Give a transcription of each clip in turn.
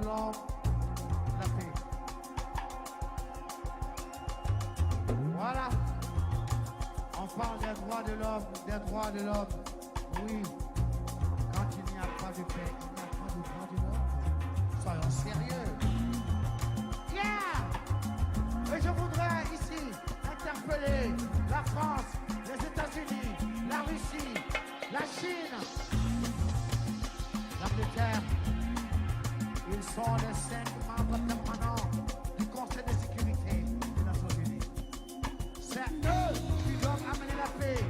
l'homme, la paix. Voilà. On parle des droits de l'homme, des droits de l'homme. Oui. Quand il n'y a pas de paix, il n'y a pas de droits de l'homme. Soyons sérieux. Yeah! Et je voudrais ici interpeller la France, les États-Unis, la Russie, la Chine, l'Angleterre. Ils sont les 5 membres permanents du Conseil de sécurité des Nations Unies. C'est eux qui doivent amener la paix.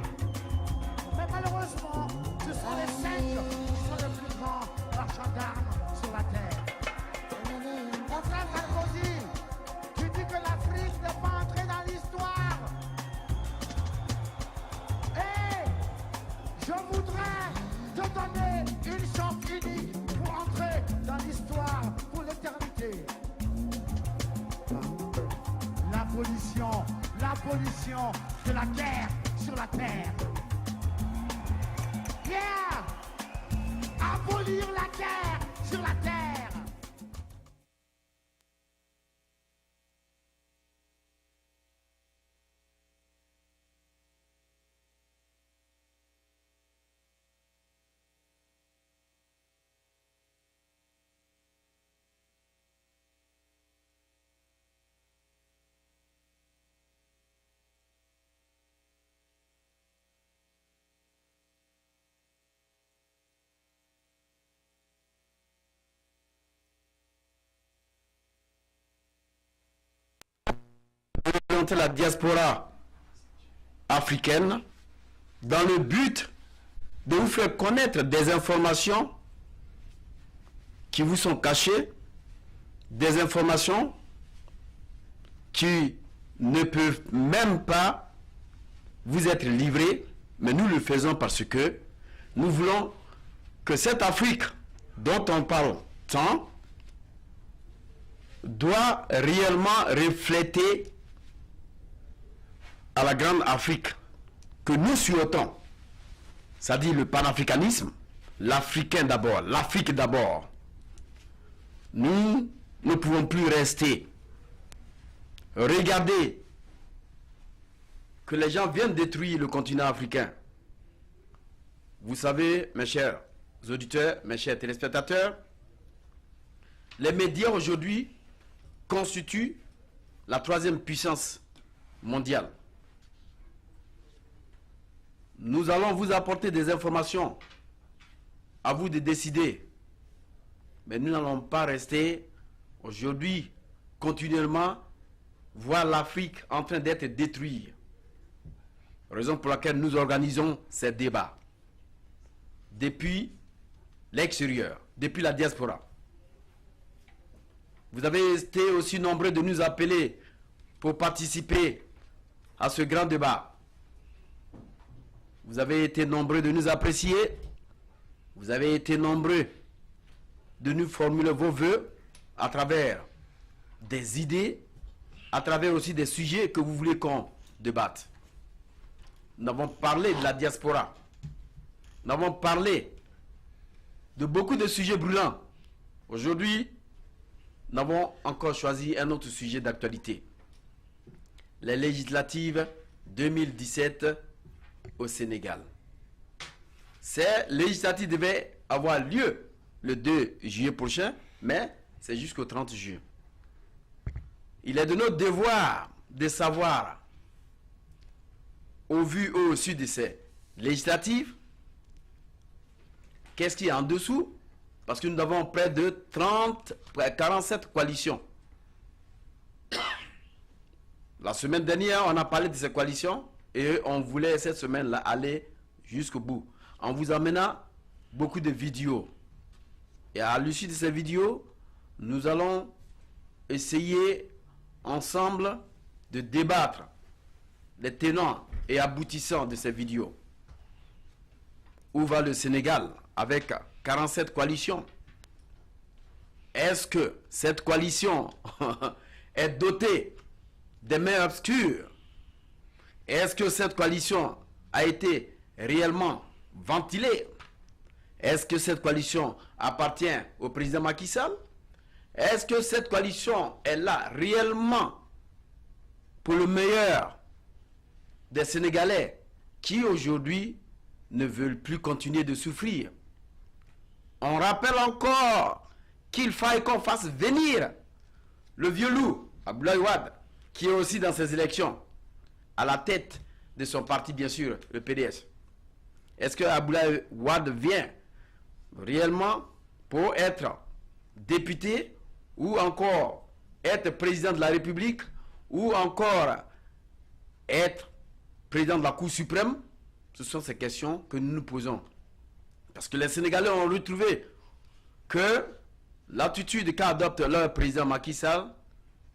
Mais malheureusement, ce sont les 5 qui sont les plus grands marchands d'armes sur la terre. Mon frère Sarkozy, tu dis que l'Afrique n'est pas entrée dans l'histoire. Et je voudrais te donner une chance unique pour entrer dans l'histoire pour l'éternité. L'abolition de la guerre sur la terre. Yeah! Abolir la guerre sur la terre. La diaspora africaine dans le but de vous faire connaître des informations qui vous sont cachées, des informations qui ne peuvent même pas vous être livrées, mais nous le faisons parce que nous voulons que cette Afrique dont on parle tant doit réellement refléter à la grande Afrique que nous souhaitons, c'est-à-dire le panafricanisme, l'Africain d'abord, l'Afrique d'abord. Nous ne pouvons plus rester. Regardez que les gens viennent détruire le continent africain. Vous savez, mes chers auditeurs, mes chers téléspectateurs, les médias aujourd'hui constituent la 3e puissance mondiale. Nous allons vous apporter des informations. À vous de décider. Mais nous n'allons pas rester aujourd'hui continuellement voir l'Afrique en train d'être détruite. Raison pour laquelle nous organisons ces débats. Depuis l'extérieur, depuis la diaspora. Vous avez été aussi nombreux de nous appeler pour participer à ce grand débat. Vous avez été nombreux de nous apprécier. Vous avez été nombreux de nous formuler vos vœux à travers des idées, à travers aussi des sujets que vous voulez qu'on débatte. Nous avons parlé de la diaspora. Nous avons parlé de beaucoup de sujets brûlants. Aujourd'hui, nous avons encore choisi un autre sujet d'actualité. Les législatives 2017 au Sénégal. Ces législatives devaient avoir lieu le 2 juillet prochain, mais c'est jusqu'au 30 juin. Il est de notre devoir de savoir, au vu et au su de ces législatives, qu'est-ce qu'il y a en dessous, parce que nous avons près de 47 coalitions. La semaine dernière, on a parlé de ces coalitions et on voulait cette semaine-là aller jusqu'au bout, en vous amenant beaucoup de vidéos. Et à l'issue de ces vidéos, nous allons essayer ensemble de débattre les tenants et aboutissants de ces vidéos. Où va le Sénégal avec 47 coalitions? Est-ce que cette coalition est dotée des mains obscures? Est-ce que cette coalition a été réellement ventilée? Est-ce que cette coalition appartient au président Macky Sall? Est-ce que cette coalition est là réellement pour le meilleur des Sénégalais qui aujourd'hui ne veulent plus continuer de souffrir? On rappelle encore qu'il faille qu'on fasse venir le vieux loup, Abdoulaye Wade, qui est aussi dans ces élections, à la tête de son parti, bien sûr, le PDS. Est-ce que Abdoulaye Wade vient réellement pour être député ou encore être président de la République ou encore être président de la Cour suprême? Ce sont ces questions que nous nous posons. Parce que les Sénégalais ont retrouvé que l'attitude qu'adopte leur président Macky Sall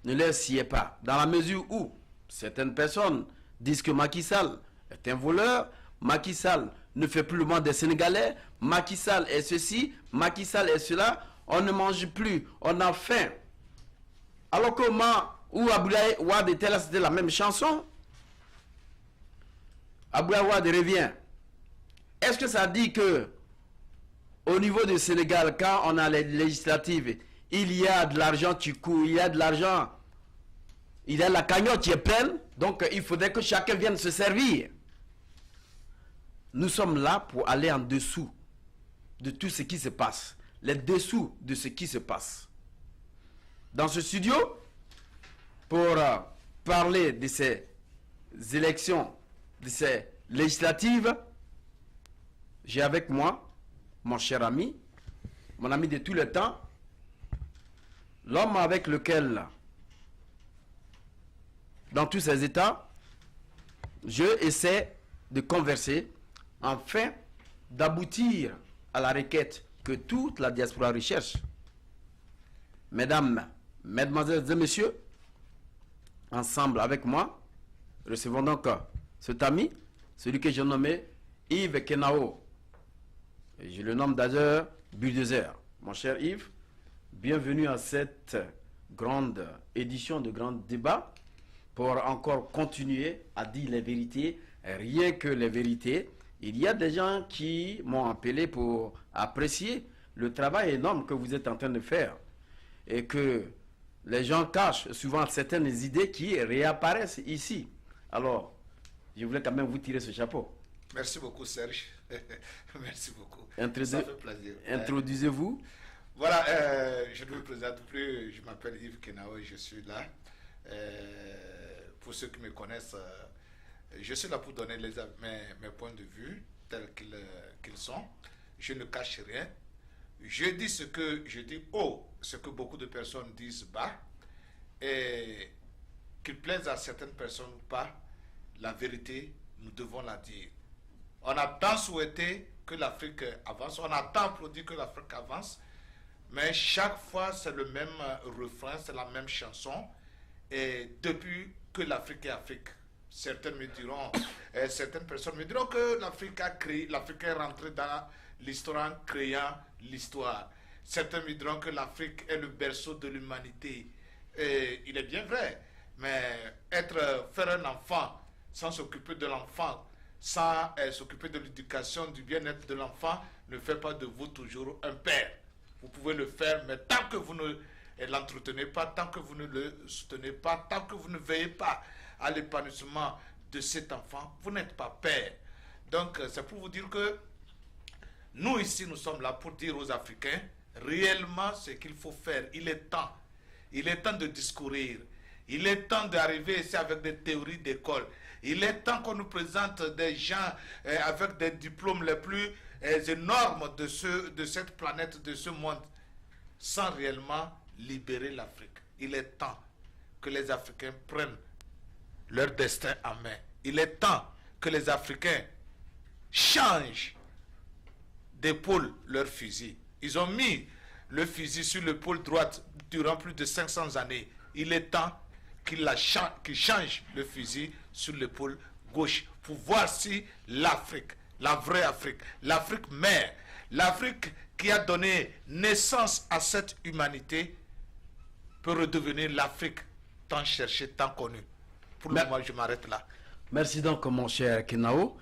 ne leur sied pas. Dans la mesure où certaines personnes disent que Macky Sall est un voleur, Macky Sall ne fait plus le mal des Sénégalais, Macky Sall est ceci, Macky Sall est cela, on ne mange plus, on a faim. Alors qu'au moment où Abdoulaye Wade était là, c'était la même chanson. Abdoulaye Wade revient. Est-ce que ça dit que au niveau du Sénégal, quand on a les législatives, il y a de l'argent qui court, il y a de l'argent, il y a la cagnotte qui est pleine, donc il faudrait que chacun vienne se servir. Nous sommes là pour aller en dessous de tout ce qui se passe, les dessous de ce qui se passe. Dans ce studio, pour parler de ces élections, de ces législatives, j'ai avec moi mon cher ami, mon ami de tout le temps, l'homme avec lequel, dans tous ces états, je essaie de converser afin d'aboutir à la requête que toute la diaspora recherche. Mesdames, mesdemoiselles et messieurs, ensemble avec moi, recevons donc cet ami, celui que j'ai nommé Yves Kenao. Et je le nomme d'ailleurs Bulldozer. Mon cher Yves, bienvenue à cette grande édition de grand débat pour encore continuer à dire les vérités, rien que les vérités. Il y a des gens qui m'ont appelé pour apprécier le travail énorme que vous êtes en train de faire et que les gens cachent souvent certaines idées qui réapparaissent ici. Alors, je voulais quand même vous tirer ce chapeau. Merci beaucoup, Serge. Merci beaucoup. Ça fait plaisir. Introduisez-vous. Voilà, je ne me présente plus. Je m'appelle Yves Kenao et je suis là. Pour ceux qui me connaissent, je suis là pour donner mes points de vue tels qu'ils sont. Je ne cache rien. Je dis ce que je dis haut, ce que beaucoup de personnes disent bas. Et qu'il plaise à certaines personnes ou pas, la vérité, nous devons la dire. On a tant souhaité que l'Afrique avance, on a tant applaudi que l'Afrique avance, mais chaque fois c'est le même refrain, c'est la même chanson. Et depuis que l'Afrique est Afrique, certaines personnes me diront que l'Afrique est rentrée dans l'histoire en créant l'histoire. Certains me diront que l'Afrique est le berceau de l'humanité. Et il est bien vrai, mais faire un enfant sans s'occuper de l'enfant, sans s'occuper de l'éducation, du bien-être de l'enfant, ne fait pas de vous toujours un père. Vous pouvez le faire, mais tant que vous ne l'entretenez pas, tant que vous ne le soutenez pas, tant que vous ne veillez pas à l'épanouissement de cet enfant, vous n'êtes pas père. Donc, c'est pour vous dire que nous, ici, nous sommes là pour dire aux Africains réellement ce qu'il faut faire. Il est temps. Il est temps de discourir. Il est temps d'arriver ici avec des théories d'école. Il est temps qu'on nous présente des gens avec des diplômes les plus énormes de cette planète, de ce monde, sans réellement libérer l'Afrique. Il est temps que les Africains prennent leur destin en main. Il est temps que les Africains changent d'épaule leur fusil. Ils ont mis le fusil sur l'épaule droite durant plus de 500 années. Il est temps qu'ils changent le fusil sur l'épaule gauche pour voir si l'Afrique, la vraie Afrique, l'Afrique mère, l'Afrique qui a donné naissance à cette humanité peut redevenir l'Afrique tant cherchée, tant connue. Pour le moment, je m'arrête là. Merci donc, mon cher Kenao,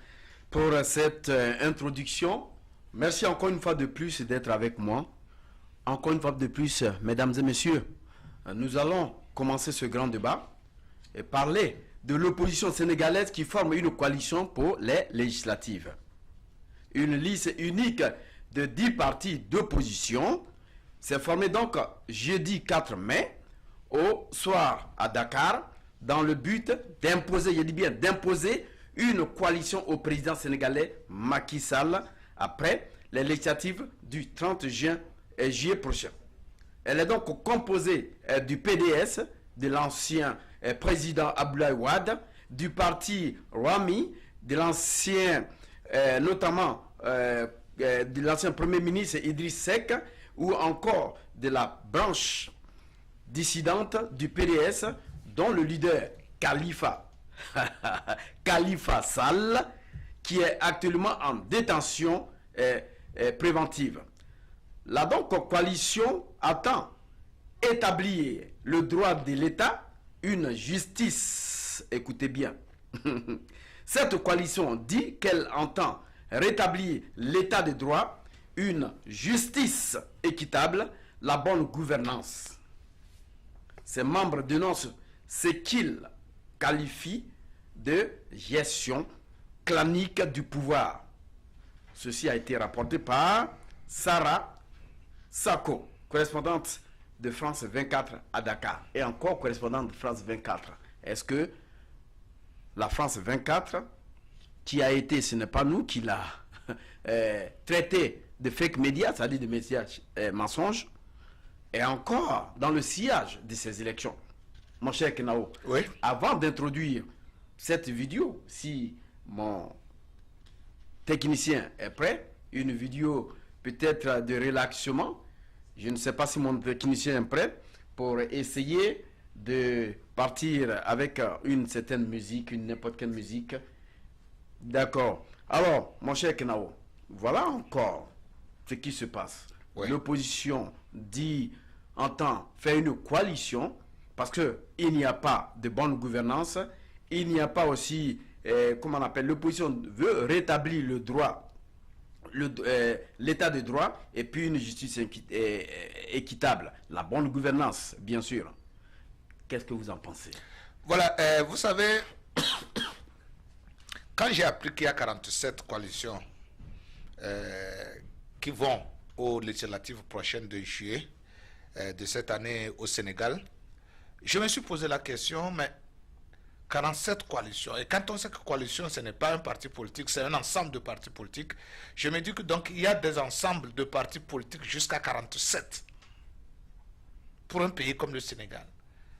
pour cette introduction. Merci encore une fois de plus d'être avec moi Encore une fois de plus, mesdames et messieurs, nous allons commencer ce grand débat et parler de l'opposition sénégalaise qui forme une coalition pour les législatives. Une liste unique de 10 partis d'opposition s'est formée donc jeudi 4 mai au soir à Dakar dans le but d'imposer, je dis bien d'imposer une coalition au président sénégalais Macky Sall après les législatives du 30 juillet prochain. Elle est donc composée du PDS, de l'ancien président Abdoulaye Wade, du parti Rami, de l'ancien, notamment de l'ancien premier ministre Idriss Seck, ou encore de la branche dissidente du PDS, dont le leader Khalifa Sall, qui est actuellement en détention préventive. La donc coalition attend établir le droit de l'État, une justice, écoutez bien, cette coalition dit qu'elle entend rétablir l'état de droit, une justice équitable, la bonne gouvernance. Ses membres dénoncent ce qu'ils qualifient de gestion clanique du pouvoir. Ceci a été rapporté par Sarah Sako, correspondante de France 24 à Dakar, et encore correspondante de France 24. Est-ce que la France 24, qui a été, ce n'est pas nous qui l'a traité de fake médias, c'est-à-dire de médias mensonges, est encore dans le sillage de ces élections? Mon cher Kenao, Oui. Avant d'introduire cette vidéo, si mon technicien est prêt, une vidéo peut-être de relaxement, je ne sais pas si mon technicien est prêt pour essayer de partir avec une certaine musique, une n'importe quelle musique. D'accord. Alors, mon cher Kenao, voilà encore ce qui se passe. Oui. L'opposition dit, entend faire une coalition parce qu'il n'y a pas de bonne gouvernance, il n'y a pas aussi, comment on appelle, l'opposition veut rétablir le droit, l'état de droit et puis une justice équitable, la bonne gouvernance, bien sûr. Qu'est-ce que vous en pensez? Voilà, vous savez, quand j'ai appris qu'il y a 47 coalitions qui vont aux législatives prochaines de juillet de cette année au Sénégal, je me suis posé la question, mais 47 coalitions, et quand on sait que coalition, ce n'est pas un parti politique, c'est un ensemble de partis politiques, je me dis que donc il y a des ensembles de partis politiques jusqu'à 47 pour un pays comme le Sénégal.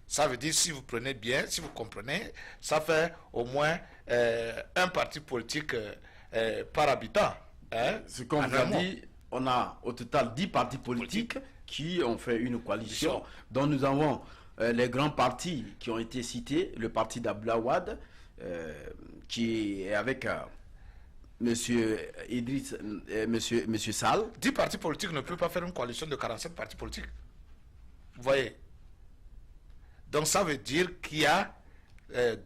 Ça veut dire, si vous prenez bien, si vous comprenez, ça fait au moins un parti politique par habitant. Hein, Ce qu'on vous a dit, on a au total 10 partis politiques qui ont fait une coalition, dont nous avons les grands partis qui ont été cités, le parti d'Abdoulaye Wade, qui est avec monsieur Idriss, monsieur Sall. 10 partis politiques ne peuvent pas faire une coalition de 47 partis politiques. Vous voyez? Donc ça veut dire qu'il y a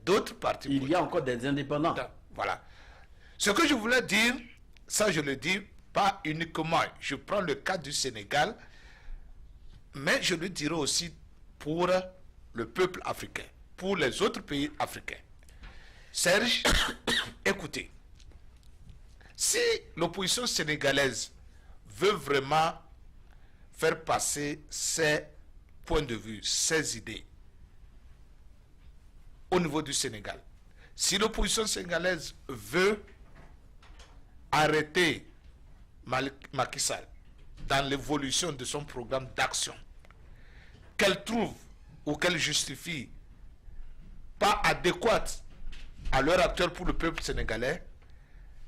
d'autres partis politiques. Il y a encore des indépendants. Voilà. Ce que je voulais dire, ça je le dis pas uniquement, je prends le cas du Sénégal, mais je le dirai aussi pour le peuple africain, pour les autres pays africains. Serge, écoutez, si l'opposition sénégalaise veut vraiment faire passer ses points de vue, ses idées au niveau du Sénégal, si l'opposition sénégalaise veut arrêter Macky Sall dans l'évolution de son programme d'action, qu'elle trouve ou qu'elle justifie pas adéquate à l'heure actuelle pour le peuple sénégalais,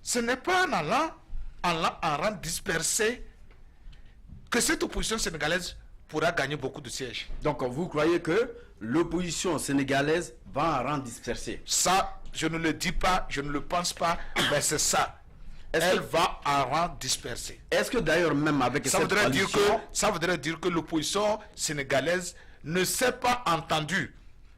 ce n'est pas en allant en rang dispersé que cette opposition sénégalaise pourra gagner beaucoup de sièges. Donc vous croyez que l'opposition sénégalaise va en rang dispersé? Ça, je ne le dis pas, je ne le pense pas, mais c'est ça. Elle va en rang dispersé. Est-ce que d'ailleurs même avec Ça cette voudrait coalition... dire que l'opposition sénégalaise ne s'est pas entendue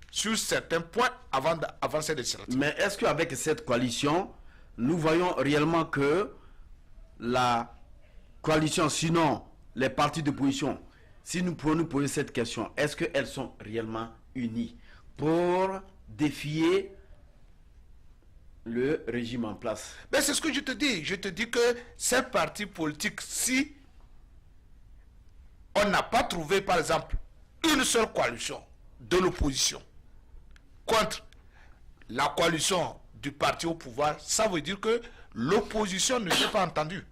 sur certains points avant d'avancer les législatives. Mais est-ce qu'avec cette coalition, nous voyons réellement que la coalition, sinon les partis d'opposition, si nous pouvons nous poser cette question, est-ce qu'elles sont réellement unies pour défier le régime en place? Mais c'est ce que je te dis. Je te dis que ces partis politiques, si on n'a pas trouvé, par exemple, une seule coalition de l'opposition contre la coalition du parti au pouvoir, ça veut dire que l'opposition ne s'est pas entendue.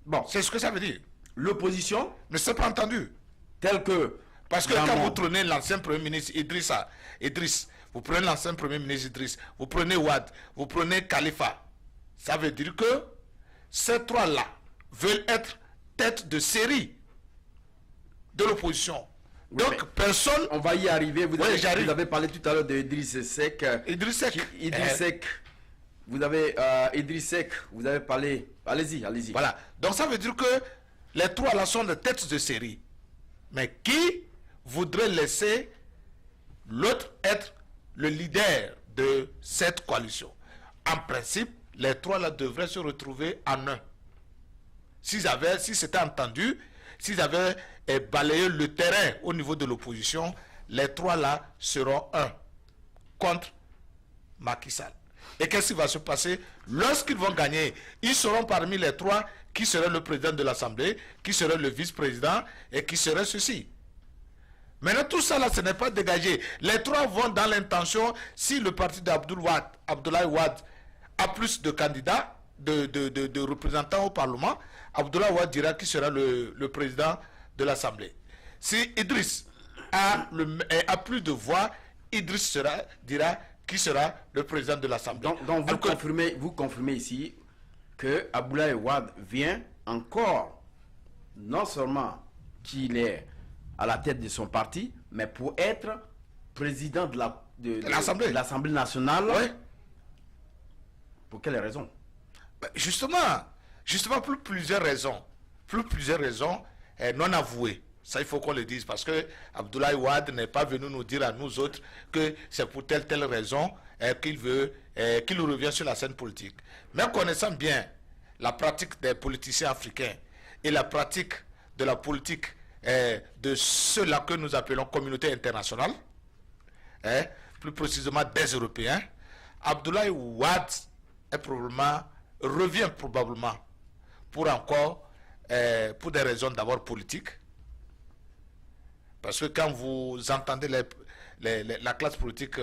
Bon, C'est ce que ça veut dire. l'opposition, Ne s'est pas entendue. telle que... Parce que dans quand mon- vous prenez l'ancien Premier ministre Idriss, vous prenez l'ancien Premier ministre Idriss, vous prenez Ouad, vous prenez Khalifa, ça veut dire que ces trois-là veulent être tête de série de l'opposition. Oui, Donc personne... On va y arriver. Vous, Oui, j'arrive. vous avez parlé tout à l'heure d'Idriss Seck. Idriss Seck. Idriss Seck. Vous avez Idriss Seck. Vous avez parlé. Allez-y, allez-y. Voilà. Donc ça veut dire que les trois là sont de têtes de série. Mais qui voudrait laisser l'autre être le leader de cette coalition? En principe, les trois là devraient se retrouver en un. Si c'était entendu, s'ils avaient balayé le terrain au niveau de l'opposition, les trois là seront un contre Macky Sall. Et qu'est-ce qui va se passer lorsqu'ils vont gagner? Ils seront parmi les trois qui serait le président de l'Assemblée, qui serait le vice-président et qui serait ceci. Maintenant, tout ça là, ce n'est pas dégagé. Les trois vont dans l'intention, si le parti d'Abdoulaye Wade a plus de candidats, de représentants au Parlement, Abdoulaye Wade dira qui sera le président de l'Assemblée. Si Idriss a plus de voix, Idriss dira qui sera le président de l'Assemblée. Donc vous confirmez ici que Abdoulaye Wade vient encore, non seulement qu'il est à la tête de son parti, mais pour être président de l'Assemblée nationale. Ouais. Pour quelle raison? Justement pour plusieurs raisons. Pour plusieurs raisons non avouées. Ça, il faut qu'on le dise, parce que Abdoulaye Wade n'est pas venu nous dire à nous autres que c'est pour telle raison qu'il revient sur la scène politique. Mais connaissant bien la pratique des politiciens africains et la pratique de la politique de ceux-là que nous appelons communauté internationale, plus précisément des Européens, Abdoulaye Wade revient probablement pour des raisons d'abord politiques. Parce que quand vous entendez la classe politique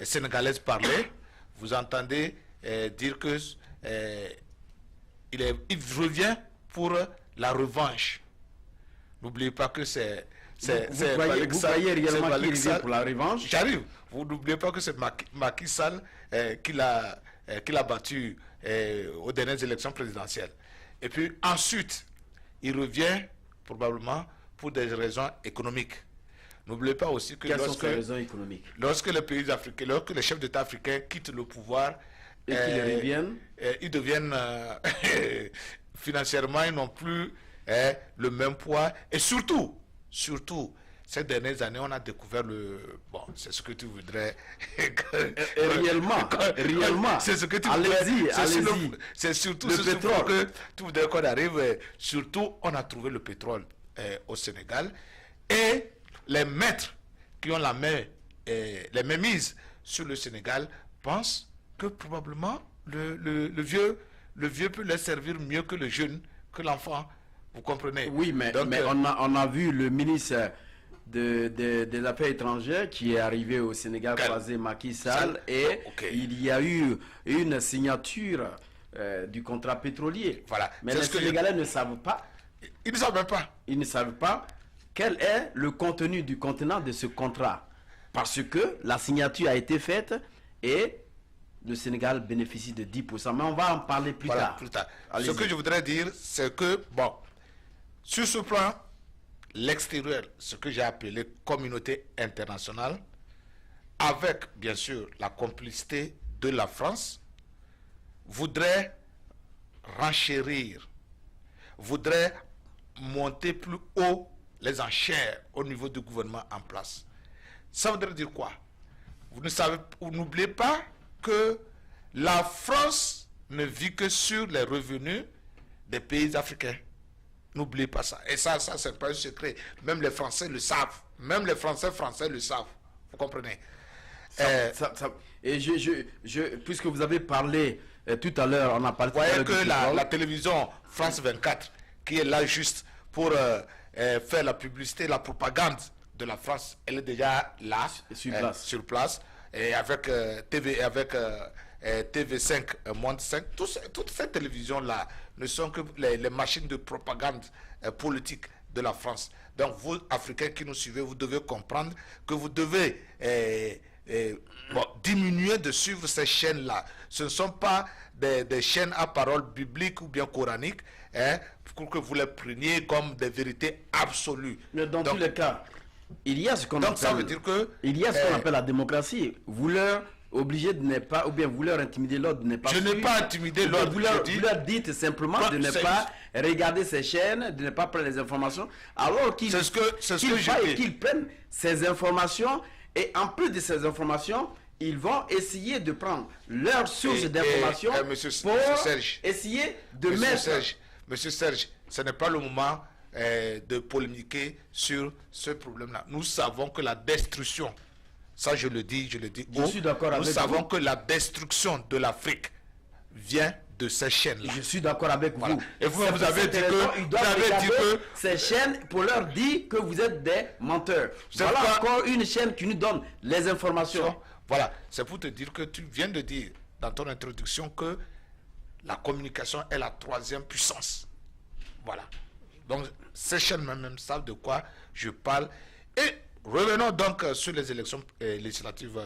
sénégalaise parler, vous entendez dire que il revient pour la revanche. N'oubliez pas que vous croyez réellement qu'il revient pour la revanche? J'arrive. Vous n'oubliez pas que c'est Macky Sall qui l'a battu aux dernières élections présidentielles. Et puis ensuite, il revient probablement pour des raisons économiques. N'oubliez pas aussi que Quelles sont ces raisons économiques? lorsque les pays africains, lorsque les chefs d'État africains quittent le pouvoir, et qu'ils reviennent, ils deviennent financièrement, ils n'ont plus le même poids. Et surtout, ces dernières années, on a découvert c'est ce que tu voudrais. réellement. C'est ce que tu voudrais. Allez-y. C'est surtout le ce pétrole que tu voudrais qu'on arrive. Surtout, on a trouvé le pétrole au Sénégal. Et les maîtres qui ont les mainmises sur le Sénégal pensent que probablement le vieux peut leur servir mieux que le jeune, que l'enfant. Vous comprenez? Oui, mais on a vu le ministre des Affaires étrangères qui est arrivé au Sénégal croiser Macky Sall et il y a eu une signature du contrat pétrolier. Voilà. Mais les Sénégalais ne savent pas. Ils ne savent même pas. Ils ne savent pas quel est le contenu du contenant de ce contrat. Parce que la signature a été faite et le Sénégal bénéficie de 10%. Mais on va en parler plus tard. Ce que je voudrais dire, c'est que, sur ce plan, l'extérieur, ce que j'ai appelé communauté internationale, avec, bien sûr, la complicité de la France, voudrait renchérir, voudrait monter plus haut les enchères au niveau du gouvernement en place. Ça voudrait dire quoi? Vous n'oubliez pas que la France ne vit que sur les revenus des pays africains. N'oubliez pas ça. Et ça c'est pas un secret. Même les Français le savent. Même les Français le savent. Vous comprenez? Et puisque vous avez parlé tout à l'heure, on a parlé. Vous voyez que la télévision France 24, qui est là juste pour faire la publicité, la propagande de la France, elle est déjà là, sur place. Et avec TV5, moins 5, toutes ces télévisions-là ne sont que les machines de propagande politique de la France. Donc vous, Africains qui nous suivez, vous devez comprendre que vous devez diminuer de suivre ces chaînes-là. Ce ne sont pas des chaînes à parole biblique ou bien coranique, pour que vous les preniez comme des vérités absolues. Mais dans tous les cas, il y a ce qu'on appelle, ça veut dire que, il y a ce qu'on appelle la démocratie. Vous leur obligez de ne pas, ou bien vous leur intimidez l'ordre de ne pas. Je n'ai pas intimidé l'ordre. Vous leur dites simplement de ne pas regarder ces chaînes, de ne pas prendre les informations, alors qu'ils prennent ces informations, et en plus de ces informations, ils vont essayer de prendre leur source d'information pour essayer de mettre... Monsieur Serge, ce n'est pas le moment de polémiquer sur ce problème-là. Nous savons que la destruction, ça je le dis, je suis d'accord avec vous. Nous savons que la destruction de l'Afrique vient de ces chaînes-là. Je suis d'accord avec vous. Et vous avez dit que ces chaînes pour leur dire que vous êtes des menteurs. Voilà encore une chaîne qui nous donne les informations. Voilà, c'est pour te dire que tu viens de dire dans ton introduction que la communication est la troisième puissance. Voilà. Donc, ces chaînes même savent de quoi je parle. Et revenons donc sur les élections législatives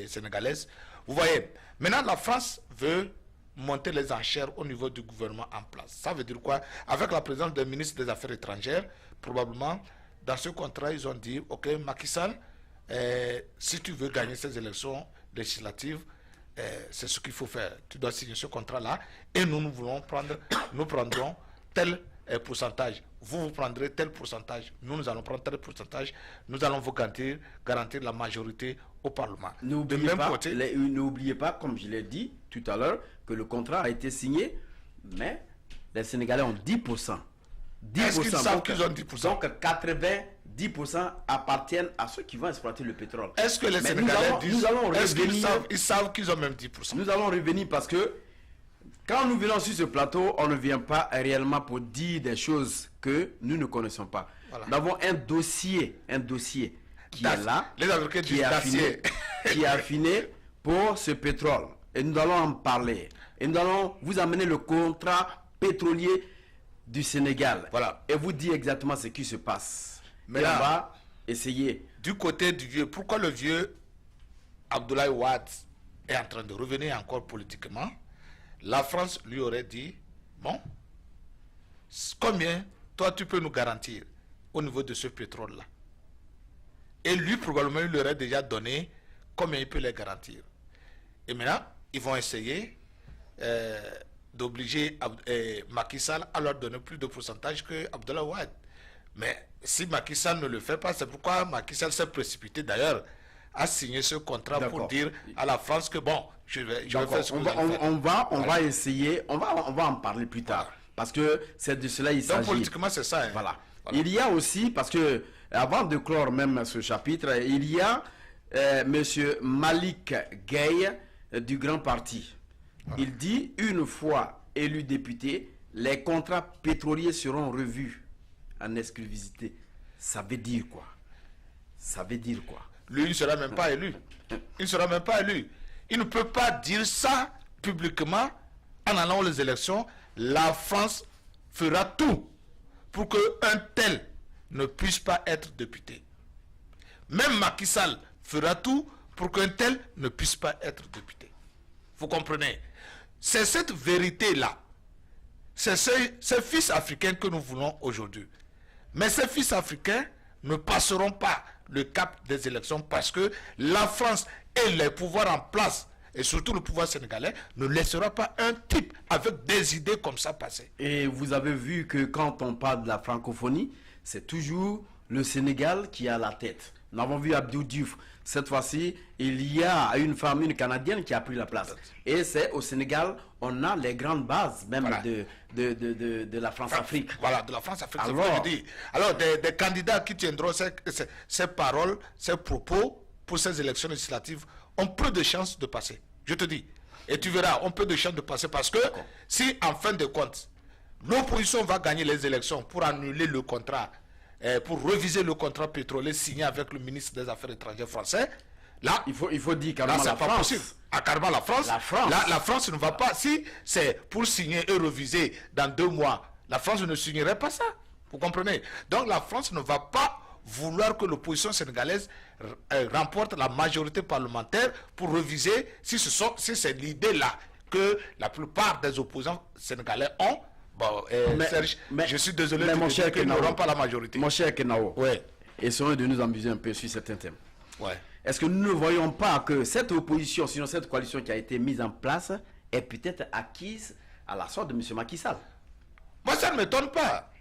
sénégalaises. Vous voyez, maintenant la France veut monter les enchères au niveau du gouvernement en place. Ça veut dire quoi? Avec la présence du ministre des Affaires étrangères, probablement, dans ce contrat, ils ont dit, ok, Macky Sall, si tu veux gagner ces élections législatives, c'est ce qu'il faut faire. Tu dois signer ce contrat-là et nous prendrons tel pourcentage. Vous prendrez tel pourcentage. Nous allons prendre tel pourcentage. Nous allons vous garantir la majorité au Parlement. N'oubliez pas, comme je l'ai dit tout à l'heure, que le contrat a été signé, mais les Sénégalais ont 10%. Est-ce qu'ils savent qu'ils ont 10%? Donc 90% appartiennent à ceux qui vont exploiter le pétrole. Est-ce que les Sénégalais ils savent qu'ils ont même 10%? Nous allons revenir parce que quand nous venons sur ce plateau, on ne vient pas réellement pour dire des choses que nous ne connaissons pas. Voilà. Nous avons un dossier qui est là, qui est affiné pour ce pétrole. Et nous allons en parler. Et nous allons vous amener le contrat pétrolier du Sénégal. Voilà. Et vous dire exactement ce qui se passe. Mais là, on va essayer. Du côté du vieux, pourquoi le vieux Abdoulaye Wade est en train de revenir encore politiquement? La France lui aurait dit, bon, combien toi tu peux nous garantir au niveau de ce pétrole-là? Et lui, probablement, il lui aurait déjà donné combien il peut les garantir. Et maintenant, ils vont essayer d'obliger Macky Sall à leur donner plus de pourcentage que Abdoulaye Wade. Mais si Macky Sall ne le fait pas, c'est pourquoi Macky Sall s'est précipité d'ailleurs à signer ce contrat pour dire à la France que bon, je vais faire ce que on va essayer, on va en parler plus tard. Voilà. Parce que c'est de cela il s'agit. Donc politiquement c'est ça. Hein. Voilà. Il y a aussi, parce que avant de clore même ce chapitre, il y a Monsieur Malik Gueye du Grand Parti. Voilà. Il dit, une fois élu député, les contrats pétroliers seront revus en exclusivité. Ça veut dire quoi? Ça veut dire quoi? Lui, il ne sera même pas élu. Il ne sera même pas élu. Il ne peut pas dire ça publiquement en allant aux élections. La France fera tout pour qu'un tel ne puisse pas être député. Même Macky Sall fera tout pour qu'un tel ne puisse pas être député. Vous comprenez? C'est cette vérité-là. C'est ces fils africains que nous voulons aujourd'hui. Mais ces fils africains ne passeront pas le cap des élections parce que la France et les pouvoirs en place, et surtout le pouvoir sénégalais, ne laissera pas un type avec des idées comme ça passer. Et vous avez vu que quand on parle de la francophonie, c'est toujours le Sénégal qui a la tête. Nous avons vu Abdou Diouf. Cette fois-ci, il y a une femme, une Canadienne qui a pris la place. Et c'est au Sénégal, on a les grandes bases même Voilà. de la France-Afrique. Voilà, de la France-Afrique. c'est Alors- ce que je dis. Alors, des candidats qui tiendront ces paroles, ces propos pour ces élections législatives ont peu de chances de passer. Je te dis. Et tu verras, ont peu de chances de passer parce que si, en fin de compte, l'opposition va gagner les élections pour annuler le contrat, pour réviser le contrat pétrolier signé avec le ministre des Affaires étrangères français, là, Il faut dire là, carrément c'est la pas France. possible. Ah, carrément la France. La France. Là, la France ne va pas. Si c'est pour signer et réviser dans 2 mois, la France ne signerait pas ça. Vous comprenez? Donc la France ne va pas vouloir que l'opposition sénégalaise remporte la majorité parlementaire pour réviser si c'est l'idée-là que la plupart des opposants sénégalais ont. Bon, Serge, je suis désolé mais de mon te cher dire qu'ils Kenao, n'auront pas la majorité. Mon cher Kenao, Ouais, essayons de nous amuser un peu sur certains thèmes. ouais. Est-ce que nous ne voyons pas que cette opposition, sinon cette coalition qui a été mise en place, est peut-être acquise à la sorte de M. Macky Sall? Moi, ça ne m'étonne pas.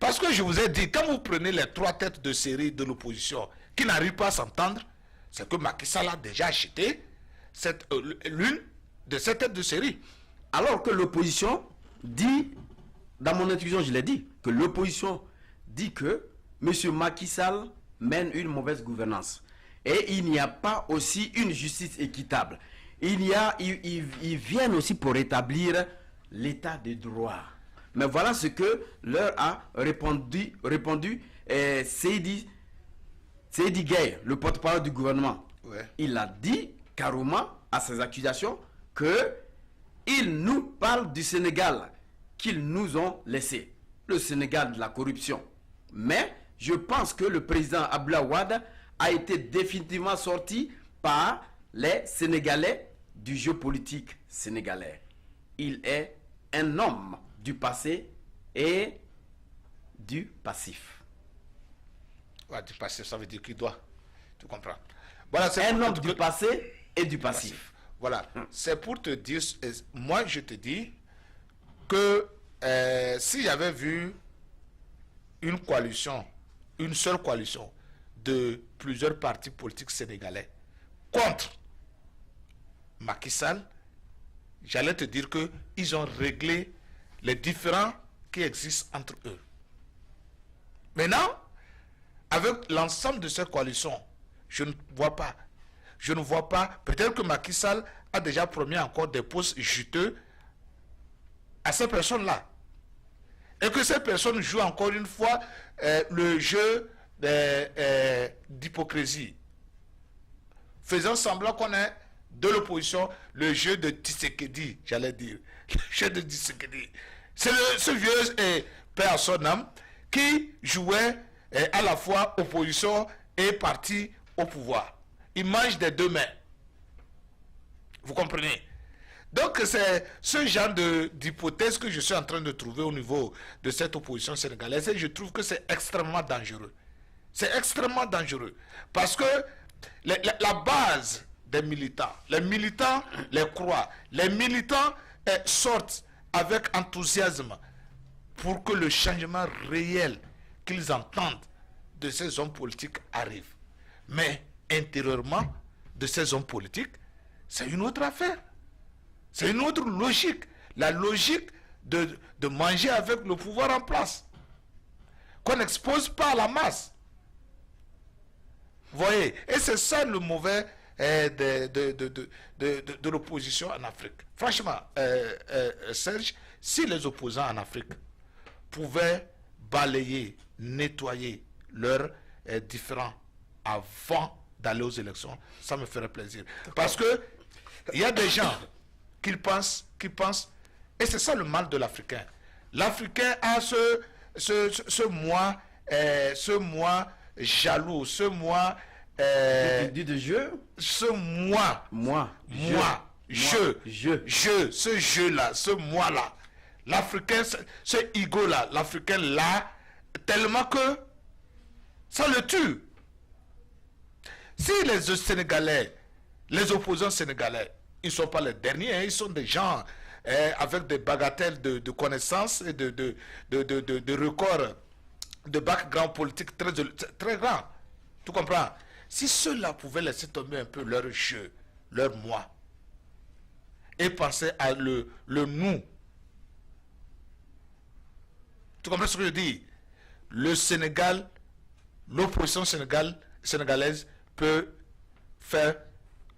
Parce que je vous ai dit, quand vous prenez les 3 têtes de série de l'opposition qui n'arrivent pas à s'entendre, c'est que Macky Sall a déjà acheté l'une de ces têtes de série. Alors que l'opposition dit, dans mon introduction je l'ai dit, que l'opposition dit que M. Macky Sall mène une mauvaise gouvernance. Et il n'y a pas aussi une justice équitable. Ils viennent aussi pour rétablir l'état de droit. Mais voilà ce que leur a répondu Seydi Gueye, le porte-parole du gouvernement. Ouais. Il a dit carrément à ces accusations que ils nous parlent du Sénégal qu'ils nous ont laissé, le Sénégal de la corruption. Mais je pense que le président Abdoulaye Wade a été définitivement sorti par les Sénégalais du jeu politique sénégalais. Il est un homme du passé et du passif. Ouais, du passé, ça veut dire qu'il doit. Tu comprends? Voilà, c'est Un pour homme te- du passé et du passif. Voilà, c'est pour te dire, moi je te dis que s'il y avait vu une coalition, une seule coalition de plusieurs partis politiques sénégalais contre Macky Sall, j'allais te dire qu'ils ont réglé les différends qui existent entre eux. Maintenant, avec l'ensemble de ces coalitions, je ne vois pas, peut-être que Macky Sall a déjà promis encore des postes juteux à ces personnes-là. Et que ces personnes jouent encore une fois le jeu d'hypocrisie. Faisant semblant qu'on est de l'opposition, le jeu de Tshisekedi, j'allais dire. Le jeu de Tshisekedi. C'est ce vieux père à son âme qui jouait à la fois opposition et parti au pouvoir. Il mange des 2 mains. Vous comprenez? Donc c'est ce genre d'hypothèse que je suis en train de trouver au niveau de cette opposition sénégalaise et je trouve que c'est extrêmement dangereux. C'est extrêmement dangereux. Parce que la base des militants, les militants les croient, les militants sortent avec enthousiasme pour que le changement réel qu'ils entendent de ces hommes politiques arrive. Mais intérieurement, de ces hommes politiques, c'est une autre affaire. C'est une autre logique. La logique de manger avec le pouvoir en place. Qu'on n'expose pas à la masse. Vous voyez? Et c'est ça le mauvais de l'opposition en Afrique. Franchement, Serge, si les opposants en Afrique pouvaient balayer, nettoyer leurs différends avant d'aller aux élections, ça me ferait plaisir. Parce que il y a des gens qui pensent, et c'est ça le mal de l'Africain. L'Africain a ce moi jaloux, ce moi Du de jeu. ce moi, ce jeu-là, ce moi-là. L'Africain, ce ego-là, l'Africain là, tellement que ça le tue. Si les Sénégalais, les opposants sénégalais, ils ne sont pas les derniers, hein, ils sont des gens avec des bagatelles de connaissances et de records de background politique très grand. Tu comprends? Si ceux-là pouvaient laisser tomber un peu leur jeu, leur moi, et penser à le nous. Tu comprends ce que je dis? Le Sénégal, l'opposition sénégalaise peut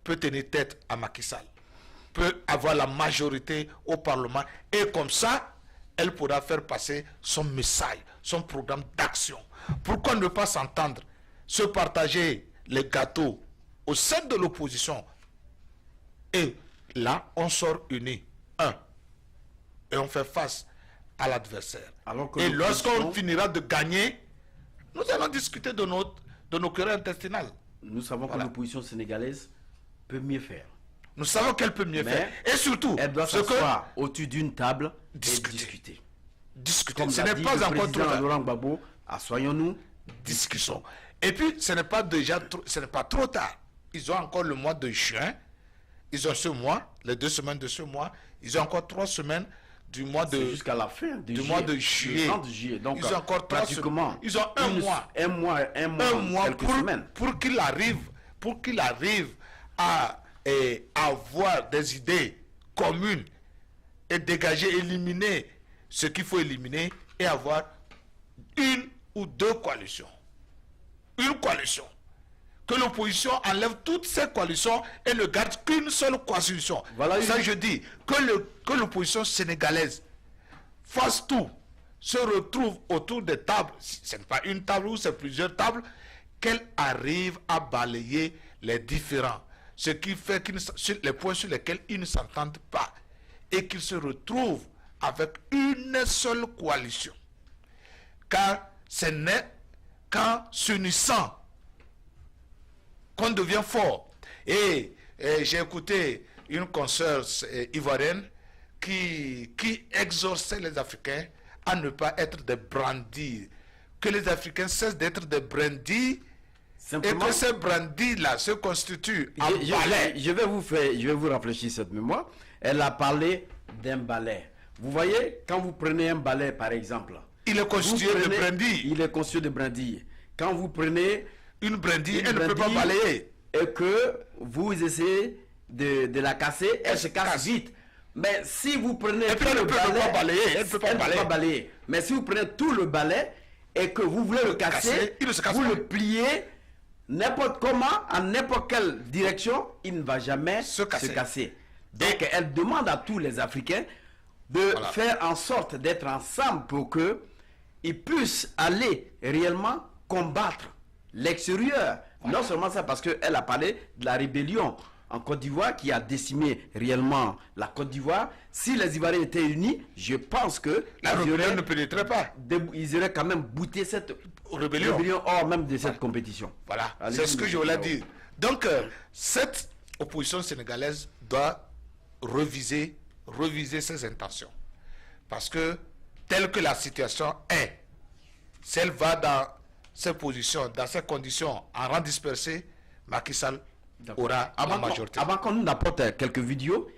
tenir tête à Macky Sall, peut avoir la majorité au Parlement, et comme ça, elle pourra faire passer son message, son programme d'action. Pourquoi ne pas s'entendre, se partager les gâteaux au sein de l'opposition? Et là, on sort unis, et on fait face à l'adversaire. Et lorsqu'on finira de gagner, nous allons discuter de nos querelles intestinales. Nous savons que l'opposition sénégalaise peut mieux faire. Nous savons qu'elle peut mieux faire. Et surtout, elle doit s'asseoir au-dessus d'une table et discuter. Comme ce n'est pas encore trop tard. Laurent Gbagbo, assoyons-nous, discutons. Et puis, ce n'est pas trop tard. Ils ont encore le mois de juin. Ils ont ce mois, les 2 semaines de ce mois. Ils ont encore 3 semaines du mois de... jusqu'à la fin du mois de juillet. Le 30 juillet. Donc, ils ont encore 3 semaines. Ils ont un mois pour qu'il arrive à avoir des idées communes et dégager, éliminer ce qu'il faut éliminer et avoir 1 ou 2 coalitions. Une coalition. Que l'opposition enlève toutes ces coalitions et ne garde qu'une seule coalition. Voilà, ça je dis, que l'opposition sénégalaise fasse tout, se retrouve autour des tables, ce n'est pas une table ou c'est plusieurs tables, qu'elle arrive à balayer les différents. Ce qui fait les points sur lesquels ils ne s'entendent pas. Et qu'ils se retrouvent avec une seule coalition. Car ce n'est qu'en s'unissant qu'on devient fort. Et j'ai écouté une consoeur ivoirienne qui exhorçait les Africains à ne pas être des brandis. Que les Africains cessent d'être des brandis. Simplement, et que ces brandis-là se constituent en balai. Je vais vous rafraîchir cette mémoire. Elle a parlé d'un balai. Vous voyez, quand vous prenez un balai, par exemple, il est constitué de brindilles. Il est constitué de brindilles. Quand vous prenez une brindille, elle ne peut pas balayer. Et que vous essayez de la casser, elle se casse vite. Mais si vous prenez tout le balai, elle ne peut pas balayer. Mais si vous prenez tout le balai et que vous voulez le casser, vous le pliez n'importe comment, en n'importe quelle direction, il ne va jamais se casser. Donc elle demande à tous les Africains de faire en sorte d'être ensemble pour qu'ils puissent aller réellement combattre l'extérieur. Non seulement ça, parce qu'elle a parlé de la rébellion en Côte d'Ivoire qui a décimé réellement la Côte d'Ivoire. Si les Ivoiriens étaient unis, je pense que la rébellion ne pénétrait pas. Ils auraient quand même bouté cette rébellion hors même de cette compétition. Voilà, c'est ce que je voulais dire. Donc, cette opposition sénégalaise doit reviser ses intentions. Parce que, telle que la situation est, si elle va dans ces positions, dans ces conditions, en rang dispersé, Macky Sall aura la majorité. Avant qu'on nous apporte quelques vidéos,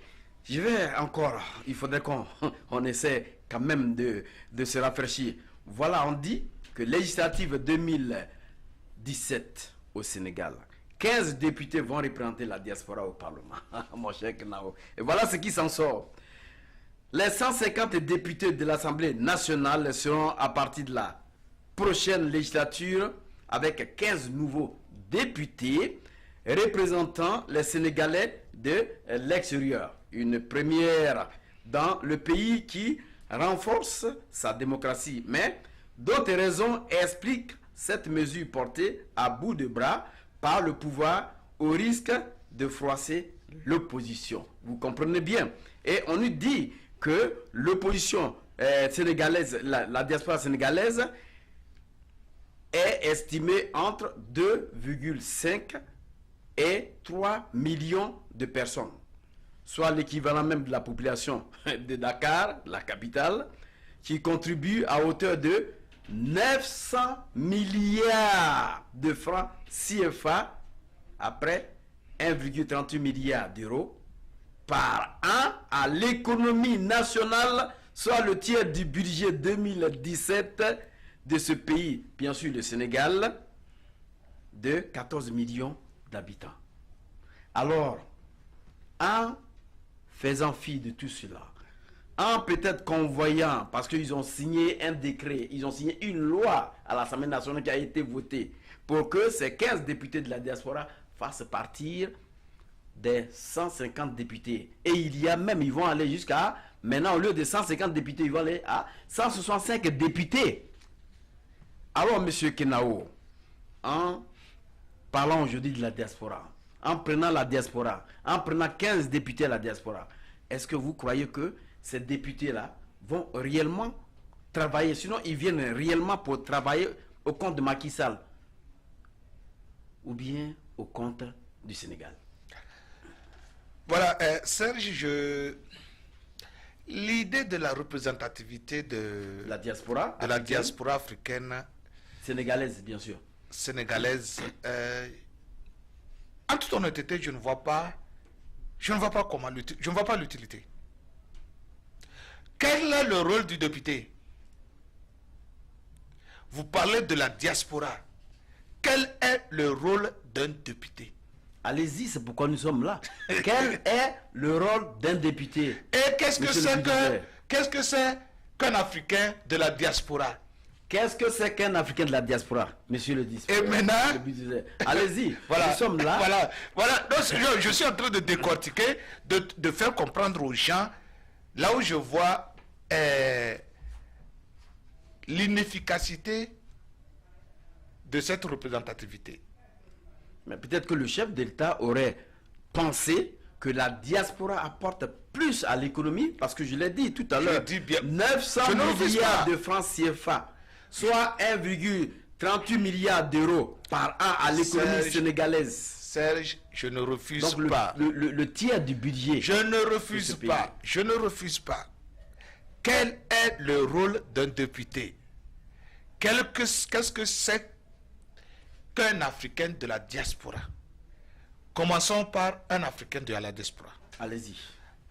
il faudrait qu'on essaie quand même de se rafraîchir. Voilà, on dit que législative 2017 au Sénégal, 15 députés vont représenter la diaspora au Parlement. Mon cher Knao. Et voilà ce qui s'en sort. Les 150 députés de l'Assemblée nationale seront à partir de la prochaine législature avec 15 nouveaux députés représentant les Sénégalais de l'extérieur. Une première dans le pays qui renforce sa démocratie. Mais d'autres raisons expliquent cette mesure portée à bout de bras par le pouvoir au risque de froisser l'opposition. Vous comprenez bien. Et on nous dit que l'opposition sénégalaise, la diaspora sénégalaise, est estimée entre 2,5 et 3 millions de personnes, soit l'équivalent même de la population de Dakar, la capitale, qui contribue à hauteur de 900 milliards de francs CFA après 1,38 milliard d'euros par an à l'économie nationale, soit le tiers du budget 2017 de ce pays, bien sûr le Sénégal, de 14 millions d'habitants. Alors, en faisant fi de tout cela, en peut-être convoyant, parce qu'ils ont signé un décret, ils ont signé une loi à l'Assemblée nationale qui a été votée pour que ces 15 députés de la diaspora fassent partir des 150 députés. Et il y a même, ils vont aller jusqu'à, maintenant au lieu de 150 députés, ils vont aller à 165 députés. Alors, monsieur Kenao, en parlant aujourd'hui de la diaspora, en prenant la diaspora, en prenant 15 députés à la diaspora, est-ce que vous croyez que ces députés-là vont réellement travailler? Sinon, ils viennent réellement pour travailler au compte de Macky Sall ou bien au compte du Sénégal? Voilà, Serge, l'idée de la représentativité de la diaspora, diaspora africaine, sénégalaise, bien sûr, sénégalaise, en toute honnêteté, je ne vois pas comment l'utilité. Je ne vois pas l'utilité. Quel est le rôle du député? Vous parlez de la diaspora. Quel est le rôle d'un député? Allez-y, c'est pourquoi nous sommes là. Quel est le rôle d'un député? Et qu'est-ce que c'est qu'un Africain de la diaspora? Qu'est-ce que c'est qu'un Africain de la diaspora, monsieur le disque? Et maintenant, allez-y, voilà, nous sommes là. Voilà. Donc, je suis en train de décortiquer, de faire comprendre aux gens, là où je vois l'inefficacité de cette représentativité. Mais peut-être que le chef d'État aurait pensé que la diaspora apporte plus à l'économie, parce que je l'ai dit tout à l'heure, 900 milliards de francs CFA, soit 1,38 milliard d'euros par an à l'économie sénégalaise. Serge, je ne refuse pas. Le tiers du budget. Je ne refuse pas. Je ne refuse pas. Quel est le rôle d'un député? Qu'est-ce que c'est qu'un Africain de la diaspora? Commençons par un Africain de la diaspora. Allez-y.